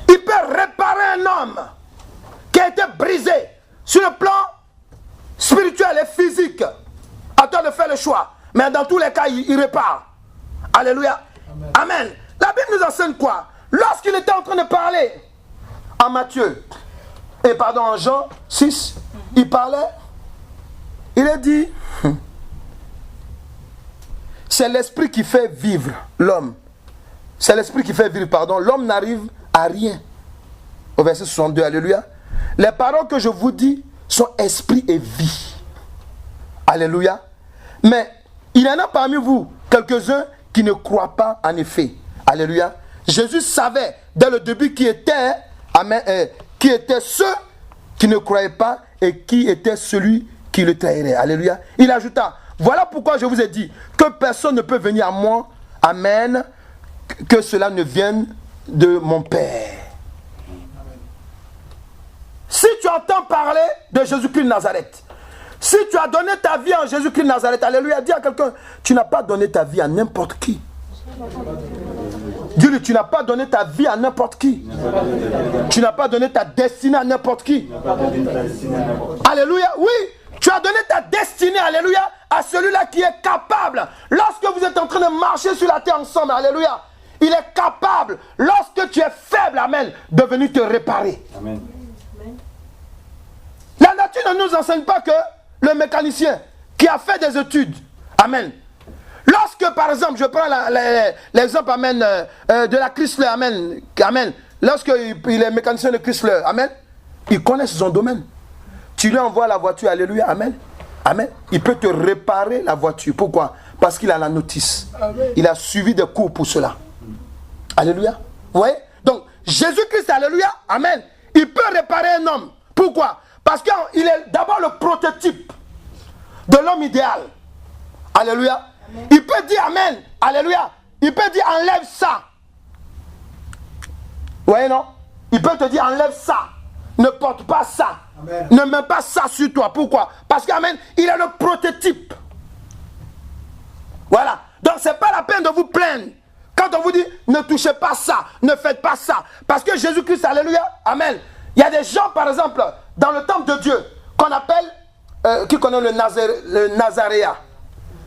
Il peut réparer un homme qui a été brisé sur le plan spirituel et physique. À toi de faire le choix. Mais dans tous les cas, il répare. Alléluia. Amen. La Bible nous enseigne quoi? Lorsqu'il était en train de parler en Matthieu, en Jean 6, il parlait, il a dit, c'est l'esprit qui fait vivre l'homme. C'est l'esprit qui fait vivre, l'homme n'arrive à rien. Au verset 62, alléluia. Les paroles que je vous dis sont esprit et vie. Alléluia. Mais il y en a parmi vous quelques-uns qui ne croient pas en effet. Alléluia. Jésus savait dès le début qui était, qui étaient ceux qui ne croyaient pas et qui était celui qui le trahirait. Alléluia. Il ajouta, voilà pourquoi je vous ai dit que personne ne peut venir à moi, amen, que cela ne vienne de mon Père. Si tu entends parler de Jésus-Christ de Nazareth, si tu as donné ta vie en Jésus-Christ de Nazareth, alléluia, dis à quelqu'un, tu n'as pas donné ta vie à n'importe qui. Dis-lui, tu n'as pas donné ta vie à n'importe qui. Tu n'as pas donné ta destinée à n'importe qui. Alléluia, oui, tu as donné ta destinée, alléluia, à celui-là qui est capable. Lorsque vous êtes en train de marcher sur la terre ensemble, alléluia, il est capable, lorsque tu es faible, amen, de venir te réparer. Amen. La nature ne nous enseigne pas que le mécanicien qui a fait des études, amen. Lorsque, par exemple, je prends l'exemple, amen, de la Chrysler, amen, amen. Lorsqu'il est mécanicien de Chrysler, amen, il connaît son domaine. Tu lui envoies la voiture, alléluia, amen, amen. Il peut te réparer la voiture. Pourquoi? Parce qu'il a la notice. Amen. Il a suivi des cours pour cela. Alléluia. Vous voyez? Donc, Jésus-Christ, alléluia, amen, il peut réparer un homme. Pourquoi? Parce qu'il est d'abord le prototype de l'homme idéal. Alléluia. Amen. Il peut dire amen. Alléluia. Il peut dire enlève ça. Vous voyez, non? Il peut te dire enlève ça. Ne porte pas ça. Amen. Ne mets pas ça sur toi. Pourquoi? Parce qu'amen, il est le prototype. Voilà. Donc, ce n'est pas la peine de vous plaindre. Quand on vous dit ne touchez pas ça, ne faites pas ça. Parce que Jésus-Christ, alléluia, amen. Il y a des gens, par exemple, dans le temple de Dieu, qu'on appelle, qui connaît le Nazaréa.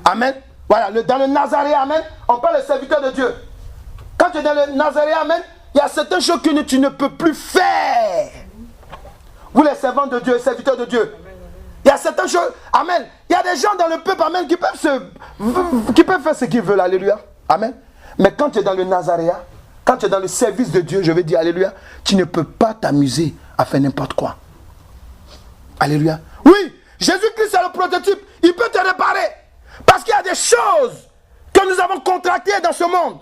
Amen. Voilà, dans le Nazaréa, amen, on parle de serviteur de Dieu. Quand tu es dans le Nazaréa, amen, il y a certaines choses que tu ne peux plus faire. Vous les servants de Dieu, serviteurs de Dieu. Il y a certaines choses, amen. Il y a des gens dans le peuple, amen, qui peuvent faire ce qu'ils veulent, alléluia. Amen. Mais quand tu es dans le Nazaréa, quand tu es dans le service de Dieu, je vais dire alléluia, tu ne peux pas t'amuser à faire n'importe quoi. Alléluia. Oui, Jésus-Christ est le prototype, il peut te réparer. Parce qu'il y a des choses que nous avons contractées dans ce monde.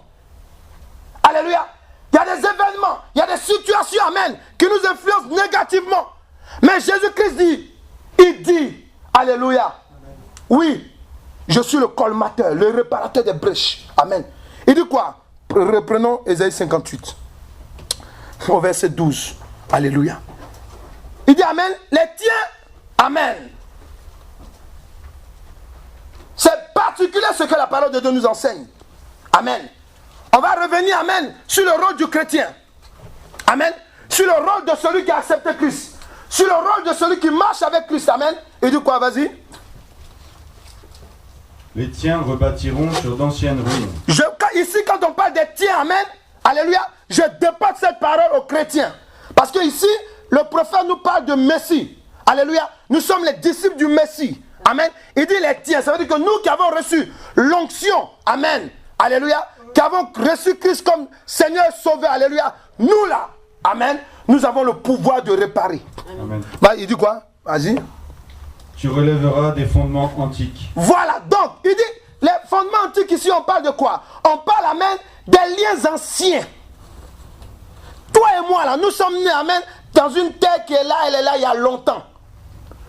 Alléluia. Il y a des événements, il y a des situations, amen, qui nous influencent négativement. Mais Jésus-Christ dit, il dit, alléluia, amen. Oui, je suis le colmateur, le réparateur des brèches. Amen. Il dit quoi? Reprenons Ésaïe 58, au verset 12. Alléluia. Il dit amen, les tiens, amen. C'est particulier ce que la parole de Dieu nous enseigne. Amen. On va revenir, amen, sur le rôle du chrétien. Amen. Sur le rôle de celui qui a accepté Christ. Sur le rôle de celui qui marche avec Christ. Amen. Il dit quoi? Vas-y.
Les tiens rebâtiront sur d'anciennes ruines.
Ici, quand on parle des tiens, amen, alléluia, je déporte cette parole aux chrétiens. Parce que ici, le prophète nous parle de Messie. Alléluia. Nous sommes les disciples du Messie. Amen. Il dit les tiens. Ça veut dire que nous qui avons reçu l'onction, amen, alléluia, qui avons reçu Christ comme Seigneur Sauveur, alléluia, nous là, amen, nous avons le pouvoir de réparer. Amen. Bah, il dit quoi? Vas-y.
Tu relèveras des fondements antiques.
Voilà, donc, il dit, les fondements antiques ici, on parle de quoi? On parle, amen, des liens anciens. Toi et moi, là, nous sommes nés, amen, dans une terre qui est là, elle est là il y a longtemps.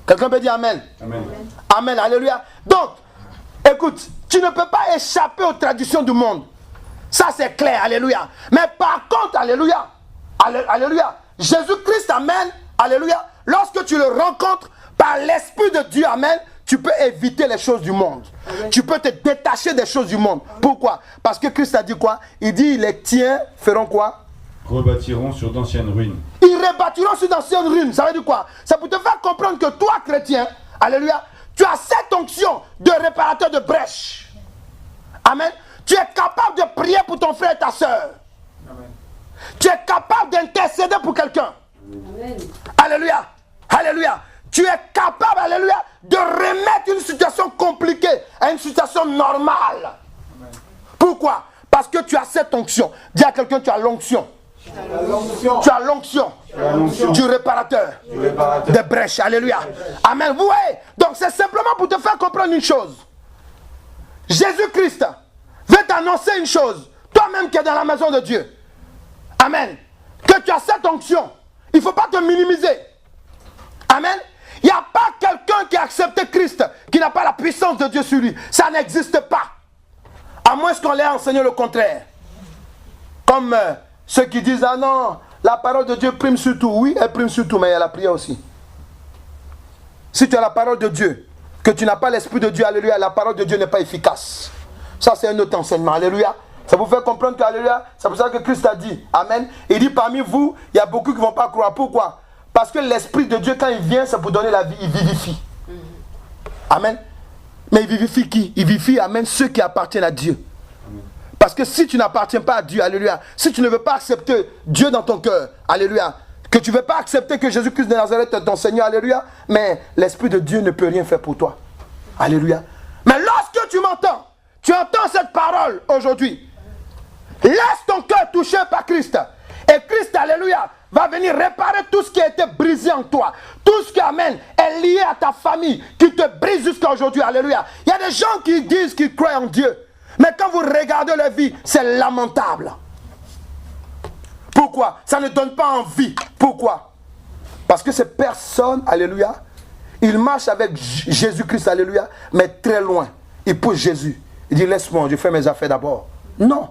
Quelqu'un peut dire amen? Amen. Amen, alléluia. Donc, écoute, tu ne peux pas échapper aux traditions du monde. Ça, c'est clair, alléluia. Mais par contre, alléluia, alléluia, Jésus-Christ, amen, alléluia, lorsque tu le rencontres, par l'Esprit de Dieu, amen, tu peux éviter les choses du monde. Amen. Tu peux te détacher des choses du monde. Amen. Pourquoi? Parce que Christ a dit quoi? Il dit, les tiens feront quoi?
Rebâtiront sur d'anciennes ruines.
Ils rebâtiront sur d'anciennes ruines. Ça veut dire quoi? C'est pour te faire comprendre que toi, chrétien, alléluia, tu as cette onction de réparateur de brèche. Amen. Tu es capable de prier pour ton frère et ta soeur. Amen. Tu es capable d'intercéder pour quelqu'un. Alléluia. Alléluia. Tu es capable, alléluia, de remettre une situation compliquée à une situation normale. Amen. Pourquoi? Parce que tu as cette onction. Dis à quelqu'un, tu as l'onction. Tu as l'onction du réparateur des brèches. Alléluia. Amen. Vous voyez? Donc c'est simplement pour te faire comprendre une chose. Jésus-Christ veut t'annoncer une chose. Toi-même qui es dans la maison de Dieu. Amen. Que tu as cette onction. Il ne faut pas te minimiser. Amen. Il n'y a pas quelqu'un qui a accepté Christ qui n'a pas la puissance de Dieu sur lui. Ça n'existe pas. À moins qu'on l'ait enseigné le contraire. Comme ceux qui disent, ah non, la parole de Dieu prime sur tout. Oui, elle prime sur tout, mais il y a la prière aussi. Si tu as la parole de Dieu, que tu n'as pas l'Esprit de Dieu, alléluia, la parole de Dieu n'est pas efficace. Ça, c'est un autre enseignement, alléluia. Ça vous fait comprendre qu'alléluia, c'est pour ça que Christ a dit, amen. Il dit, parmi vous, il y a beaucoup qui ne vont pas croire. Pourquoi? Parce que l'Esprit de Dieu, quand il vient, c'est pour donner la vie, il vivifie. Amen. Mais il vivifie qui? Il vivifie, amen, ceux qui appartiennent à Dieu. Parce que si tu n'appartiens pas à Dieu, alléluia, si tu ne veux pas accepter Dieu dans ton cœur, alléluia, que tu ne veux pas accepter que Jésus-Christ de Nazareth est ton Seigneur, alléluia, mais l'Esprit de Dieu ne peut rien faire pour toi. Alléluia. Mais lorsque tu m'entends, tu entends cette parole aujourd'hui, laisse ton cœur touché par Christ. Et Christ, alléluia, va venir réparer tout ce qui a été brisé en toi. Tout ce qui amène est lié à ta famille, qui te brise jusqu'à aujourd'hui, alléluia. Il y a des gens qui disent qu'ils croient en Dieu. Mais quand vous regardez leur vie, c'est lamentable. Pourquoi? Ça ne donne pas envie. Pourquoi? Parce que ces personnes, alléluia, ils marchent avec Jésus-Christ, alléluia, mais très loin. Ils poussent Jésus. Ils disent, laisse-moi, je fais mes affaires d'abord. Non.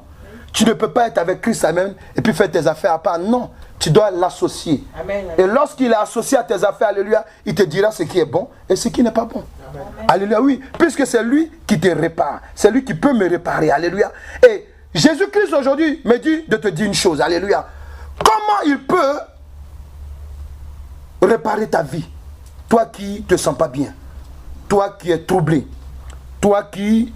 Tu ne peux pas être avec Christ, amen, et puis faire tes affaires à part. Non. Tu dois l'associer. Et lorsqu'il est associé à tes affaires, alléluia, il te dira ce qui est bon et ce qui n'est pas bon. Amen. Alléluia, oui. Puisque c'est lui qui te répare. C'est lui qui peut me réparer. Alléluia. Et Jésus-Christ aujourd'hui me dit de te dire une chose. Alléluia. Comment il peut réparer ta vie? Toi qui ne te sens pas bien. Toi qui es troublé. Toi qui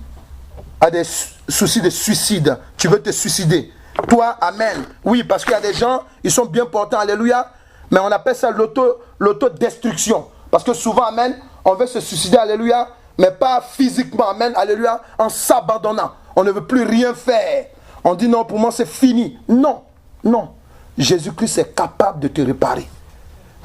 as des soucis de suicide. Tu veux te suicider. Toi, amen. Oui, parce qu'il y a des gens, ils sont bien portants, alléluia, mais on appelle ça l'autodestruction. Parce que souvent, amen, on veut se suicider, alléluia, mais pas physiquement, amen, alléluia, en s'abandonnant. On ne veut plus rien faire. On dit non, pour moi c'est fini. Non, non. Jésus-Christ est capable de te réparer.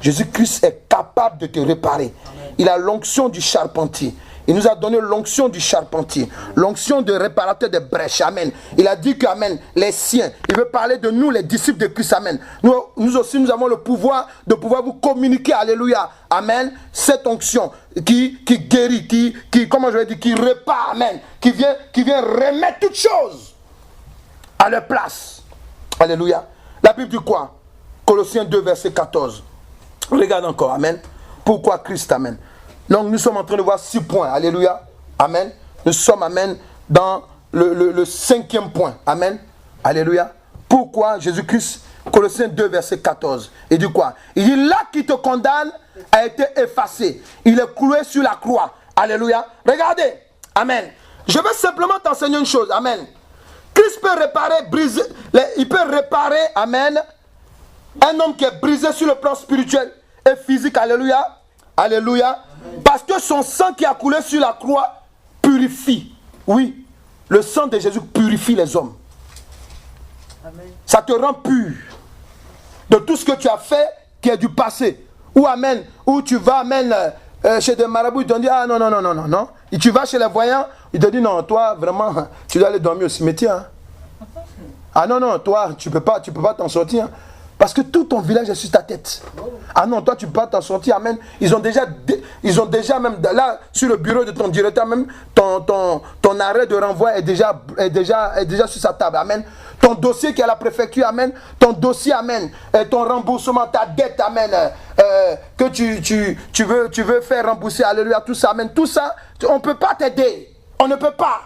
Jésus-Christ est capable de te réparer. Amen. Il a l'onction du charpentier. Il nous a donné l'onction du charpentier, l'onction de réparateur des brèches, amen. Il a dit que, amen, les siens, il veut parler de nous, les disciples de Christ, amen. Nous aussi, nous avons le pouvoir de pouvoir vous communiquer, alléluia, amen, cette onction qui guérit, qui comment je vais dire, qui répare, amen, qui vient remettre toutes choses à leur place, alléluia. La Bible dit quoi? Colossiens 2, verset 14. Regarde encore, amen. Pourquoi Christ, amen. Donc nous sommes en train de voir 6 points, alléluia, amen. Nous sommes, amen, dans le 5e point, amen, alléluia. Pourquoi Jésus-Christ, Colossiens 2, verset 14, il dit quoi? Il dit, là qui te condamne a été effacé, il est cloué sur la croix, alléluia. Regardez, amen. Je veux simplement t'enseigner une chose, amen. Christ peut réparer, briser, il peut réparer, amen, un homme qui est brisé sur le plan spirituel et physique, alléluia, alléluia. Parce que son sang qui a coulé sur la croix purifie. Oui, le sang de Jésus purifie les hommes. Amen. Ça te rend pur de tout ce que tu as fait qui est du passé. Ou amen, ou tu vas amen chez des marabouts, ils te disent ah non, non, non, non, non, non. Et tu vas chez les voyants, ils te disent non, toi vraiment, tu dois aller dormir au cimetière. Hein. Ah non, non, toi, tu peux pas t'en sortir. Hein. Parce que tout ton village est sur ta tête. Ah non, toi tu peux pas t'en sortir, amen. Ils ont déjà même là, sur le bureau de ton directeur, même ton arrêt de renvoi est déjà sur sa table, amen. Ton dossier qui est à la préfecture, amen. Ton dossier, amen. Ton remboursement, ta dette, amen. Que tu veux faire rembourser, alléluia, tout ça, amen. Tout ça, on ne peut pas t'aider. On ne peut pas.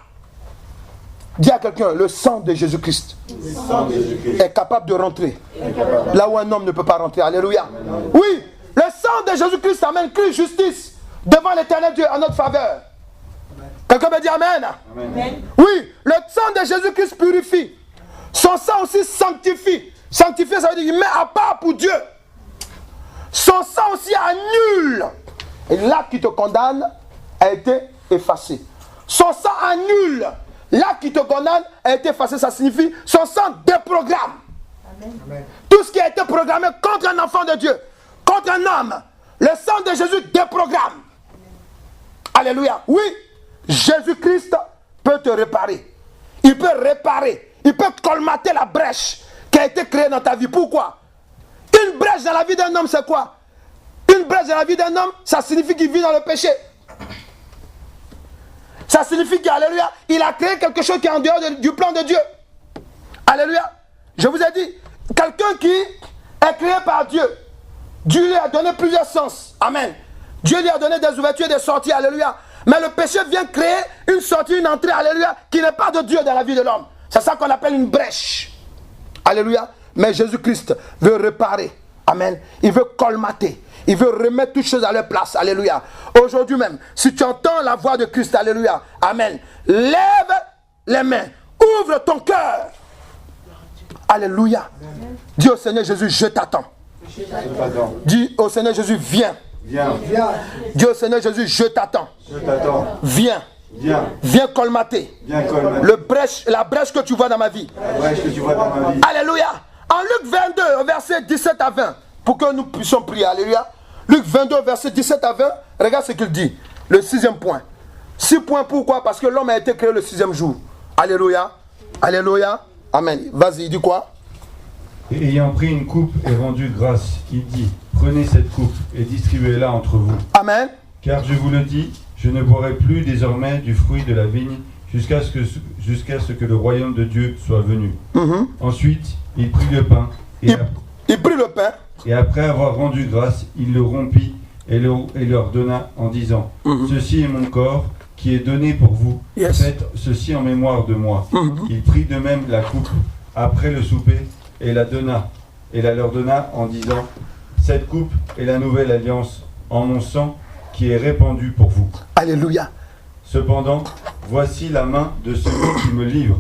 Dis à quelqu'un, le sang de Jésus-Christ est capable de rentrer là où un homme ne peut pas rentrer. Alléluia. Oui, le sang de Jésus-Christ amène crie justice devant l'Éternel Dieu en notre faveur. Quelqu'un me dit Amen.
Amen.
Oui, le sang de Jésus-Christ purifie. Son sang aussi sanctifie. Sanctifier, ça veut dire qu'il met à part pour Dieu. Son sang aussi annule. Et l'acte qui te condamne a été effacé. Son sang annule. L'acte qui te condamne a été effacé. Ça signifie son sang déprogramme. Amen. Tout ce qui a été programmé contre un enfant de Dieu, contre un homme, le sang de Jésus déprogramme. Alléluia. Oui, Jésus-Christ peut te réparer. Il peut réparer. Il peut colmater la brèche qui a été créée dans ta vie. Pourquoi? Une brèche dans la vie d'un homme, c'est quoi? Une brèche dans la vie d'un homme, ça signifie qu'il vit dans le péché. Ça signifie qu'alléluia, il a créé quelque chose qui est en dehors du plan de Dieu. Alléluia. Je vous ai dit, quelqu'un qui est créé par Dieu, Dieu lui a donné plusieurs sens. Amen. Dieu lui a donné des ouvertures et des sorties. Alléluia. Mais le péché vient créer une sortie, une entrée, alléluia, qui n'est pas de Dieu dans la vie de l'homme. C'est ça qu'on appelle une brèche. Alléluia. Mais Jésus-Christ veut réparer. Amen. Il veut colmater. Il veut remettre toutes choses à leur place. Alléluia. Aujourd'hui même, si tu entends la voix de Christ, alléluia. Amen. Lève les mains. Ouvre ton cœur. Alléluia. Dis au Seigneur Jésus, je t'attends. Dis au Seigneur Jésus, viens.
Viens.
Dis au Seigneur Jésus, je t'attends.
Je t'attends.
Viens.
Viens.
Viens colmater.
Viens colmater.
La brèche que tu vois dans ma vie.
La brèche que tu vois dans ma vie.
Alléluia. En Luc 22, verset 17 à 20, pour que nous puissions prier. Alléluia. Luc 22, verset 17 à 20, regarde ce qu'il dit. Le 6e point. 6 points, pourquoi? Parce que l'homme a été créé le 6e jour. Alléluia. Alléluia. Amen. Vas-y, il dit quoi?
Et ayant pris une coupe et rendu grâce, il dit, prenez cette coupe et distribuez-la entre vous.
Amen.
Car je vous le dis, je ne boirai plus désormais du fruit de la vigne jusqu'à ce que le royaume de Dieu soit venu. Ensuite, il prit le pain.
Il prit le pain.
Et après avoir rendu grâce, il le rompit et leur donna en disant, ceci est mon corps qui est donné pour vous.
Yes.
Faites ceci en mémoire de moi. Il prit de même la coupe après le souper et la leur donna en disant, cette coupe est la nouvelle alliance en mon sang qui est répandue pour vous.
Alléluia.
Cependant, voici la main de celui qui me livre.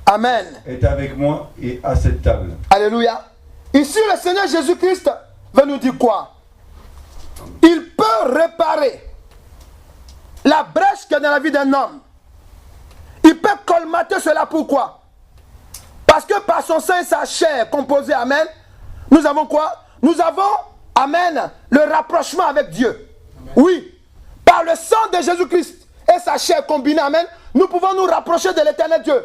Amen.
Est avec moi et à cette table.
Alléluia. Ici, le Seigneur Jésus-Christ va nous dire quoi? Il peut réparer la brèche qu'il y a dans la vie d'un homme. Il peut colmater cela. Pourquoi? Parce que par son sang et sa chair composée, amen, nous avons quoi? Nous avons, amen, le rapprochement avec Dieu. Amen. Oui. Par le sang de Jésus-Christ et sa chair combinée, amen, nous pouvons nous rapprocher de l'éternel Dieu.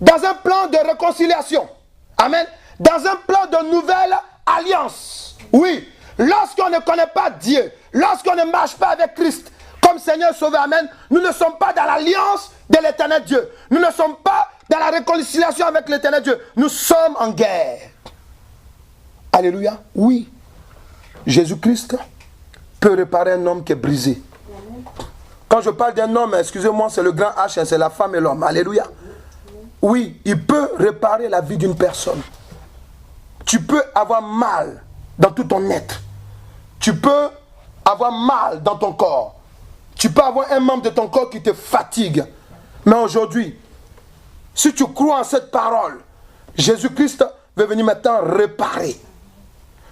Dans un plan de réconciliation. Amen. Dans un plan de nouvelle alliance. Oui. Lorsqu'on ne connaît pas Dieu, lorsqu'on ne marche pas avec Christ comme Seigneur Sauveur, amen, nous ne sommes pas dans l'alliance de l'éternel Dieu. Nous ne sommes pas dans la réconciliation avec l'éternel Dieu. Nous sommes en guerre. Alléluia. Oui. Jésus-Christ peut réparer un homme qui est brisé. Quand je parle d'un homme, excusez-moi, c'est le grand H, c'est la femme et l'homme. Alléluia. Oui, il peut réparer la vie d'une personne. Tu peux avoir mal dans tout ton être. Tu peux avoir mal dans ton corps. Tu peux avoir un membre de ton corps qui te fatigue. Mais aujourd'hui, si tu crois en cette parole, Jésus-Christ veut venir maintenant réparer.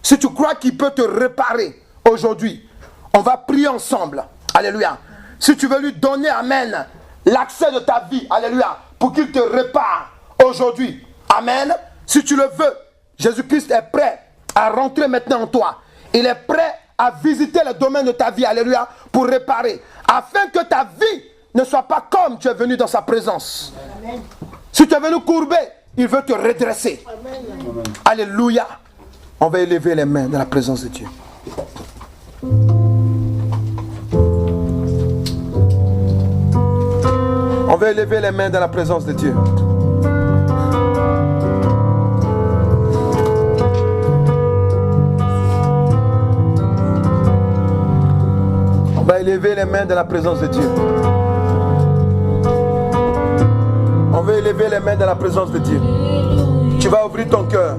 Si tu crois qu'il peut te réparer aujourd'hui, on va prier ensemble. Alléluia. Si tu veux lui donner, amen, l'accès de ta vie, alléluia, pour qu'il te répare aujourd'hui, amen. Si tu le veux, Jésus-Christ est prêt à rentrer maintenant en toi. Il est prêt à visiter le domaine de ta vie, alléluia, pour réparer, afin que ta vie ne soit pas comme tu es venu dans sa présence. Amen. Si tu es venu courber, il veut te redresser. Amen. Alléluia. On va élever les mains dans la présence de Dieu. On va élever les mains dans la présence de Dieu. On va élever les mains dans la présence de Dieu. On va élever les mains dans la présence de Dieu. Tu vas ouvrir ton cœur.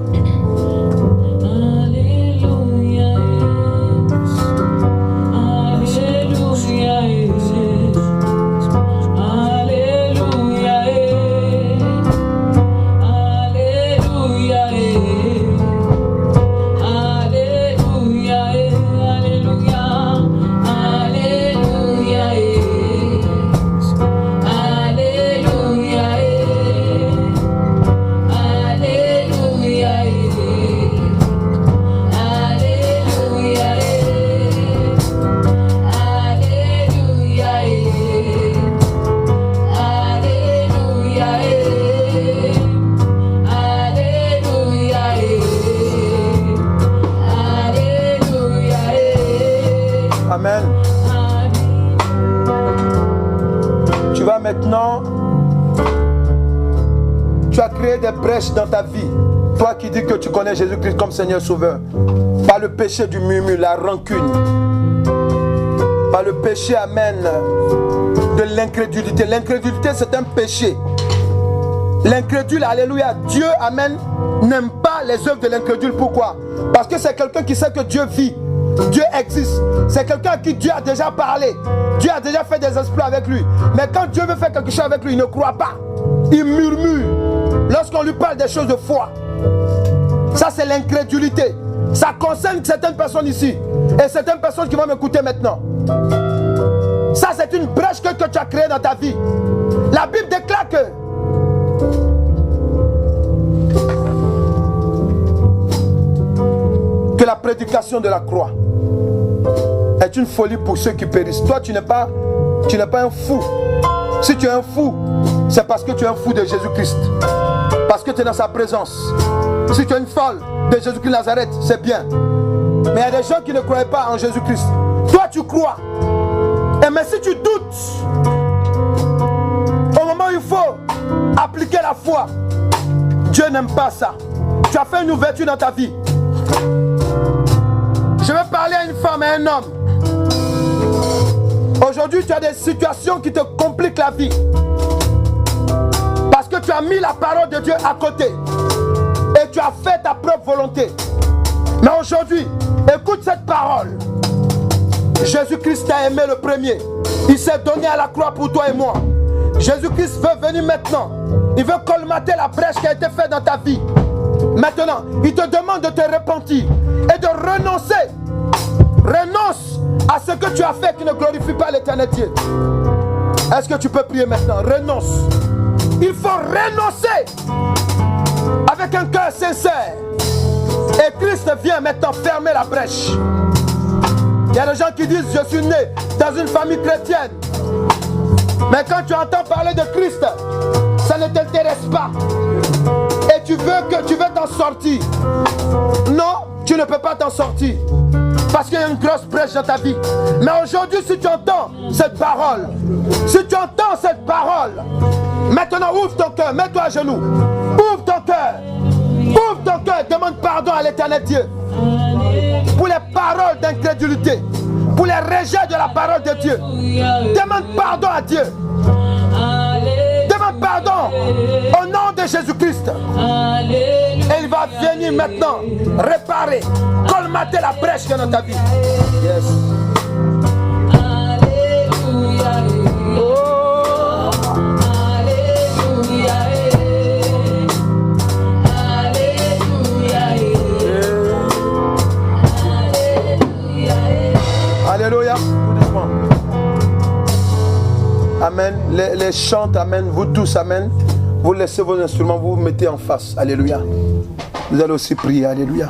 maintenant, tu as créé des brèches dans ta vie. Toi qui dis que tu connais Jésus-Christ comme Seigneur Sauveur. Par le péché du murmure, la rancune. Par le péché, amen, de l'incrédulité. L'incrédulité, c'est un péché. L'incrédule, alléluia, Dieu, amen, n'aime pas les œuvres de l'incrédule. Pourquoi? Parce que c'est quelqu'un qui sait que Dieu vit. Dieu existe. C'est quelqu'un à qui Dieu a déjà parlé. Dieu a déjà fait des exploits avec lui. Mais quand Dieu veut faire quelque chose avec lui, il ne croit pas. Il murmure. Lorsqu'on lui parle des choses de foi. Ça, c'est l'incrédulité. Ça concerne certaines personnes ici. Et certaines personnes qui vont m'écouter maintenant. Ça, c'est une brèche que tu as créée dans ta vie. La Bible déclare que la prédication de la croix est une folie pour ceux qui périssent. Toi, tu n'es pas un fou. Si tu es un fou, c'est parce que tu es un fou de Jésus-Christ. Parce que tu es dans sa présence. Si tu es une folle de Jésus-Christ Nazareth, c'est bien. Mais il y a des gens qui ne croient pas en Jésus-Christ. Toi, tu crois. Et mais si tu doutes, au moment où il faut appliquer la foi, Dieu n'aime pas ça. Tu as fait une ouverture dans ta vie. Je vais parler à une femme et à un homme. Aujourd'hui, tu as des situations qui te compliquent la vie. Parce que tu as mis la parole de Dieu à côté. Et tu as fait ta propre volonté. Mais aujourd'hui, écoute cette parole. Jésus-Christ t'a aimé le premier. Il s'est donné à la croix pour toi et moi. Jésus-Christ veut venir maintenant. Il veut colmater la brèche qui a été faite dans ta vie. Maintenant, il te demande de te repentir et de renoncer. Renonce à ce que tu as fait qui ne glorifie pas l'Éternel Dieu. Est-ce que tu peux prier maintenant? Renonce. Il faut renoncer avec un cœur sincère. Et Christ vient maintenant fermer la brèche. Il y a des gens qui disent: je suis né dans une famille chrétienne. Mais quand tu entends parler de Christ, ça ne t'intéresse pas. Et tu veux t'en sortir. Non, tu ne peux pas t'en sortir. Parce qu'il y a une grosse brèche dans ta vie. Mais aujourd'hui, si tu entends cette parole, maintenant ouvre ton cœur, mets-toi à genoux. Ouvre ton cœur, demande pardon à l'Éternel Dieu. Pour les paroles d'incrédulité, pour les rejets de la parole de Dieu. Demande pardon à Dieu. Demande pardon au nom de Jésus-Christ. Et il va venir maintenant réparer, colmater la brèche qui est dans ta vie. Yes. Oh. Alléluia. Tout doucement. Amen. Les chantes, amen. Vous tous, amen. Vous laissez vos instruments, vous vous mettez en face. Alléluia. Vous allez aussi prier. Alléluia.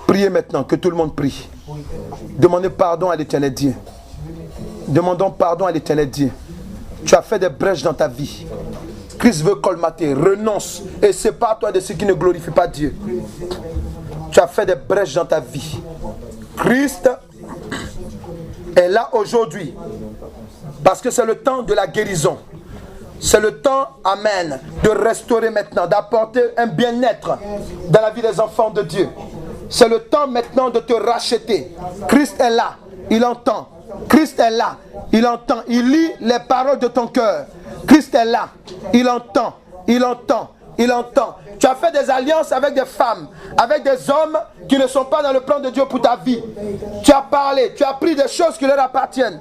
Priez maintenant, que tout le monde prie. Demandez pardon à l'Éternel Dieu. Demandons pardon à l'Éternel Dieu. Tu as fait des brèches dans ta vie. Christ veut colmater. Renonce et sépare-toi de ceux qui ne glorifient pas Dieu. Tu as fait des brèches dans ta vie. Christ est là aujourd'hui. Parce que c'est le temps de la guérison. C'est le temps, amen, de restaurer maintenant, d'apporter un bien-être dans la vie des enfants de Dieu. C'est le temps maintenant de te racheter. Christ est là, il entend. Christ est là, il entend. Il lit les paroles de ton cœur. Christ est là, il entend, il entend, il entend. Tu as fait des alliances avec des femmes, avec des hommes qui ne sont pas dans le plan de Dieu pour ta vie. Tu as parlé, tu as pris des choses qui leur appartiennent.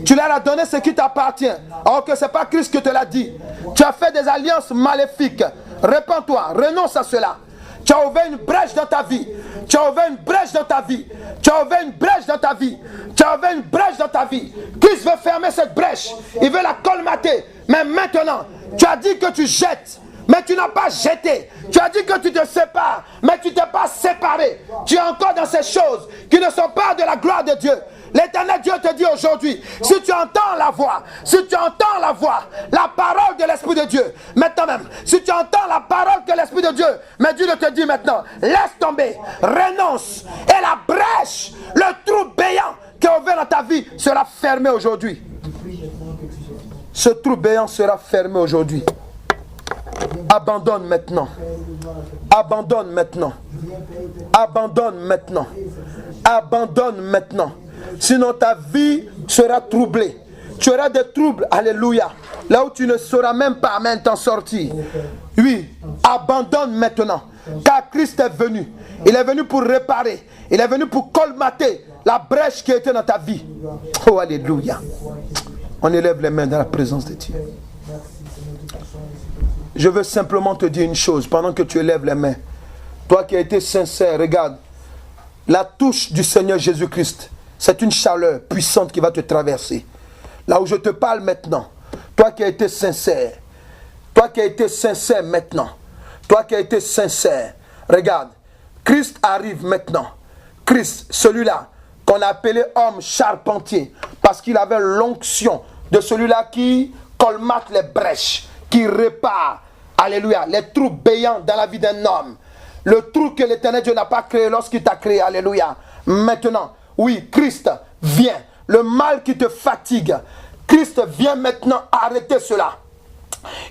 Tu leur as donné ce qui t'appartient, alors que ce n'est pas Christ qui te l'a dit. Tu as fait des alliances maléfiques. Répands-toi, renonce à cela. Tu as ouvert une brèche dans ta vie. Tu as ouvert une brèche dans ta vie. Tu as ouvert une brèche dans ta vie. Tu as ouvert une brèche dans ta vie. Christ veut fermer cette brèche. Il veut la colmater. Mais maintenant, tu as dit que tu jettes. Mais tu n'as pas jeté. Tu as dit que tu te sépares. Mais tu ne t'es pas séparé. Tu es encore dans ces choses qui ne sont pas de la gloire de Dieu. L'Éternel Dieu te dit aujourd'hui, si tu entends la voix, la parole de l'Esprit de Dieu, maintenant même, si tu entends la parole que l'Esprit de Dieu, mais Dieu te dit maintenant, laisse tomber, renonce, et la brèche, le trou béant qui est ouvert dans ta vie sera fermé aujourd'hui. Ce trou béant sera fermé aujourd'hui. Abandonne maintenant. Abandonne maintenant. Abandonne maintenant. Abandonne maintenant. Sinon ta vie sera troublée. Tu auras des troubles, alléluia. Là où tu ne sauras même pas, amen, t'en sortir. Oui, abandonne maintenant. Car Christ est venu. Il est venu pour réparer. Il est venu pour colmater la brèche qui était dans ta vie. Oh, alléluia. On élève les mains dans la présence de Dieu. Je veux simplement te dire une chose pendant que tu élèves les mains. Toi qui as été sincère, regarde. La touche du Seigneur Jésus-Christ, c'est une chaleur puissante qui va te traverser. Là où je te parle maintenant, toi qui as été sincère, toi qui as été sincère maintenant, toi qui as été sincère, regarde, Christ arrive maintenant. Christ, celui-là qu'on a appelé homme charpentier, parce qu'il avait l'onction de celui-là qui colmate les brèches, qui répare, alléluia, les trous béants dans la vie d'un homme. Le trou que l'Éternel Dieu n'a pas créé lorsqu'il t'a créé, alléluia. Maintenant, oui, Christ vient. Le mal qui te fatigue, Christ vient maintenant arrêter cela.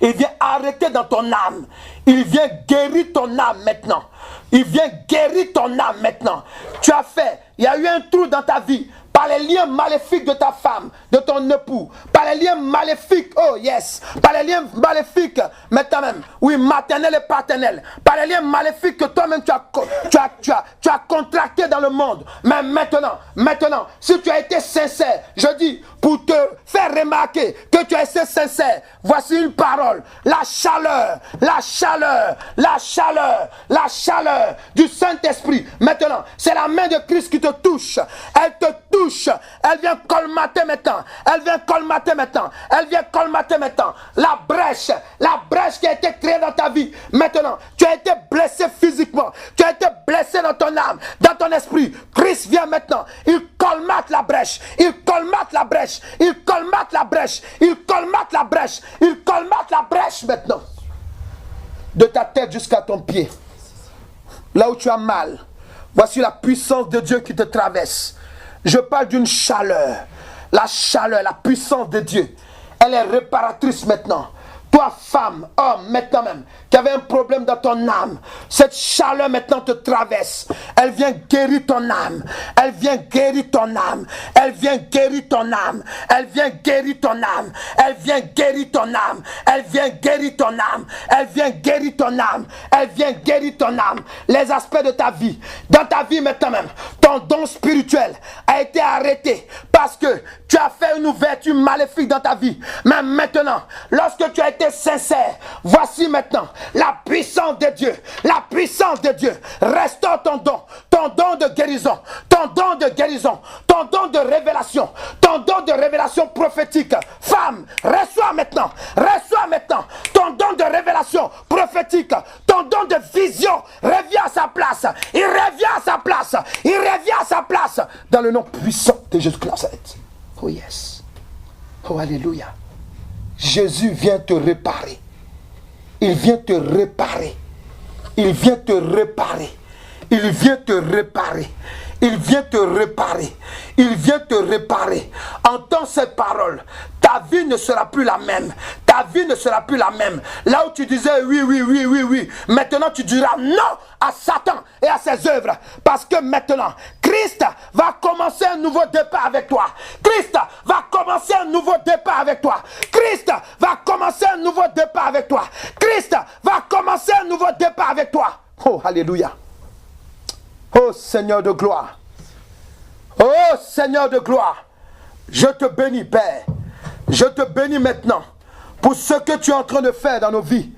Il vient arrêter dans ton âme. Il vient guérir ton âme maintenant. Il vient guérir ton âme maintenant. Tu as fait, il y a eu un trou dans ta vie. Par les liens maléfiques de ta femme, de ton époux, par les liens maléfiques, oh yes, par les liens maléfiques, maintenant même, oui, maternel et paternel, par les liens maléfiques que toi-même tu as contracté dans le monde. Mais maintenant, si tu as été sincère, je dis, pour te faire remarquer que tu as été sincère, voici une parole, la chaleur du Saint-Esprit. Maintenant, c'est la main de Christ qui te touche. Elle te touche. Elle vient colmater maintenant. Elle vient colmater maintenant. Elle vient colmater maintenant. La brèche qui a été créée dans ta vie. Maintenant, tu as été blessé physiquement. Tu as été blessé dans ton âme, dans ton esprit. Christ vient maintenant. Il colmate la brèche. Il colmate la brèche. Il colmate la brèche. Il colmate la brèche. Il colmate la brèche maintenant. De ta tête jusqu'à ton pied. Là où tu as mal. Voici la puissance de Dieu qui te traverse. Je parle d'une chaleur. La chaleur, la puissance de Dieu. Elle est réparatrice maintenant. Toi, femme, homme, maintenant même, qui avait un problème dans ton âme, cette chaleur maintenant te traverse. Elle vient guérir ton âme. Elle vient guérir ton âme. Elle vient guérir ton âme. Elle vient guérir ton âme. Elle vient guérir ton âme. Elle vient guérir ton âme. Elle vient guérir ton âme. Elle vient guérir ton âme. Les aspects de ta vie. Dans ta vie maintenant même, ton don spirituel a été arrêté parce que tu as fait une ouverture maléfique dans ta vie. Mais maintenant, lorsque tu as été sincère, voici maintenant la puissance de Dieu. La puissance de Dieu. Restaure ton don de guérison, ton don de guérison, ton don de révélation, ton don de révélation prophétique. Femme, reçois maintenant ton don de révélation prophétique, ton don de vision revient à sa place. Il revient à sa place. Il revient à sa place dans le nom puissant de Jésus-Christ. Oh yes. Oh alléluia. Jésus vient te réparer. Il vient te réparer. Il vient te réparer. Il vient te réparer. Il vient te réparer. Il vient te réparer. Entends cette parole. Ta vie ne sera plus la même. Ta vie ne sera plus la même. Là où tu disais oui. Maintenant tu diras non à Satan et à ses œuvres. Parce que maintenant, Christ va commencer un nouveau départ avec toi. Christ va commencer un nouveau départ avec toi. Christ va commencer un nouveau départ avec toi. Christ va commencer un nouveau départ avec toi. Oh, alléluia. Oh Seigneur de gloire. Oh Seigneur de gloire. Je te bénis, Père. Je te bénis maintenant pour ce que tu es en train de faire dans nos vies.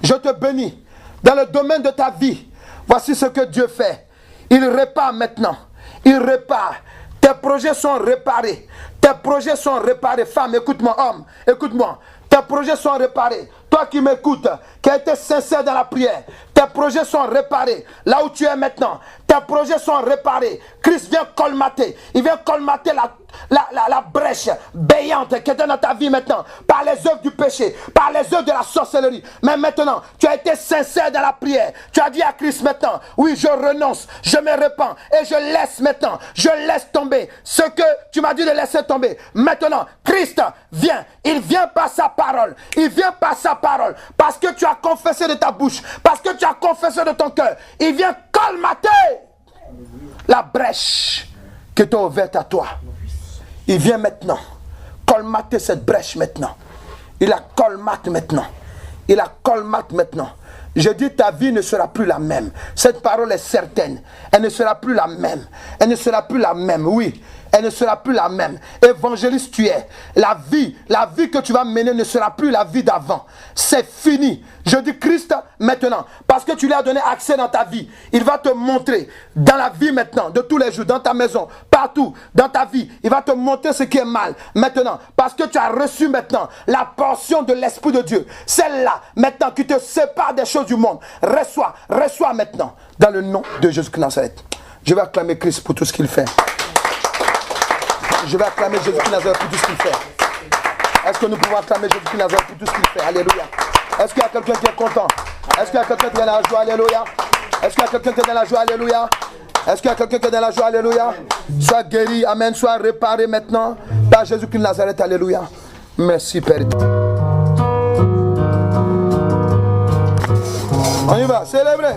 Je te bénis dans le domaine de ta vie. Voici ce que Dieu fait. Il répare maintenant. Il répare. Tes projets sont réparés. Tes projets sont réparés. Femme, écoute-moi. Homme, écoute-moi. Tes projets sont réparés. Toi qui m'écoutes, qui as été sincère dans la prière, tes Tes projets sont réparés. Là où tu es maintenant, tes projets sont réparés. Christ vient colmater. Il vient colmater la brèche béante qui est dans ta vie maintenant. Par les œuvres du péché, par les œuvres de la sorcellerie. Mais maintenant, tu as été sincère dans la prière. Tu as dit à Christ maintenant, oui, je renonce, je me répands et je laisse maintenant. Je laisse tomber ce que tu m'as dit de laisser tomber. Maintenant, Christ vient. Il vient par sa parole. Il vient par sa parole. Parce que tu as confessé de ta bouche. Parce que tu as confessé de ton cœur. Il vient colmater la brèche qui est ouverte à toi. Il vient maintenant colmater cette brèche maintenant. Il la colmate maintenant. Il la colmate maintenant. Je dis, ta vie ne sera plus la même. Cette parole est certaine. Elle ne sera plus la même. Elle ne sera plus la même, oui. Elle ne sera plus la même. Évangéliste tu es. La vie que tu vas mener ne sera plus la vie d'avant. C'est fini. Je dis Christ maintenant. Parce que tu lui as donné accès dans ta vie. Il va te montrer dans la vie maintenant, de tous les jours, dans ta maison, partout, dans ta vie. Il va te montrer ce qui est mal maintenant. Parce que tu as reçu maintenant la portion de l'Esprit de Dieu. Celle-là maintenant qui te sépare des choses du monde. Reçois maintenant dans le nom de Jésus-Christ de Nazareth. Je vais acclamer Christ pour tout ce qu'il fait. Je vais acclamer Jésus-Christ de Nazareth pour tout ce qu'il fait. Est-ce que nous pouvons acclamer Jésus-Christ de Nazareth pour tout ce qu'il fait? Alléluia. Est-ce qu'il y a quelqu'un qui est content? Est-ce qu'il y a quelqu'un qui est dans la joie? Alléluia. Est-ce qu'il y a quelqu'un qui est dans la joie? Alléluia. Est-ce qu'il y a quelqu'un qui est dans la joie? Alléluia. Sois guéri, amen. Sois réparé maintenant par Jésus-Christ de Nazareth. Alléluia. Merci Père. On y va, célébrez.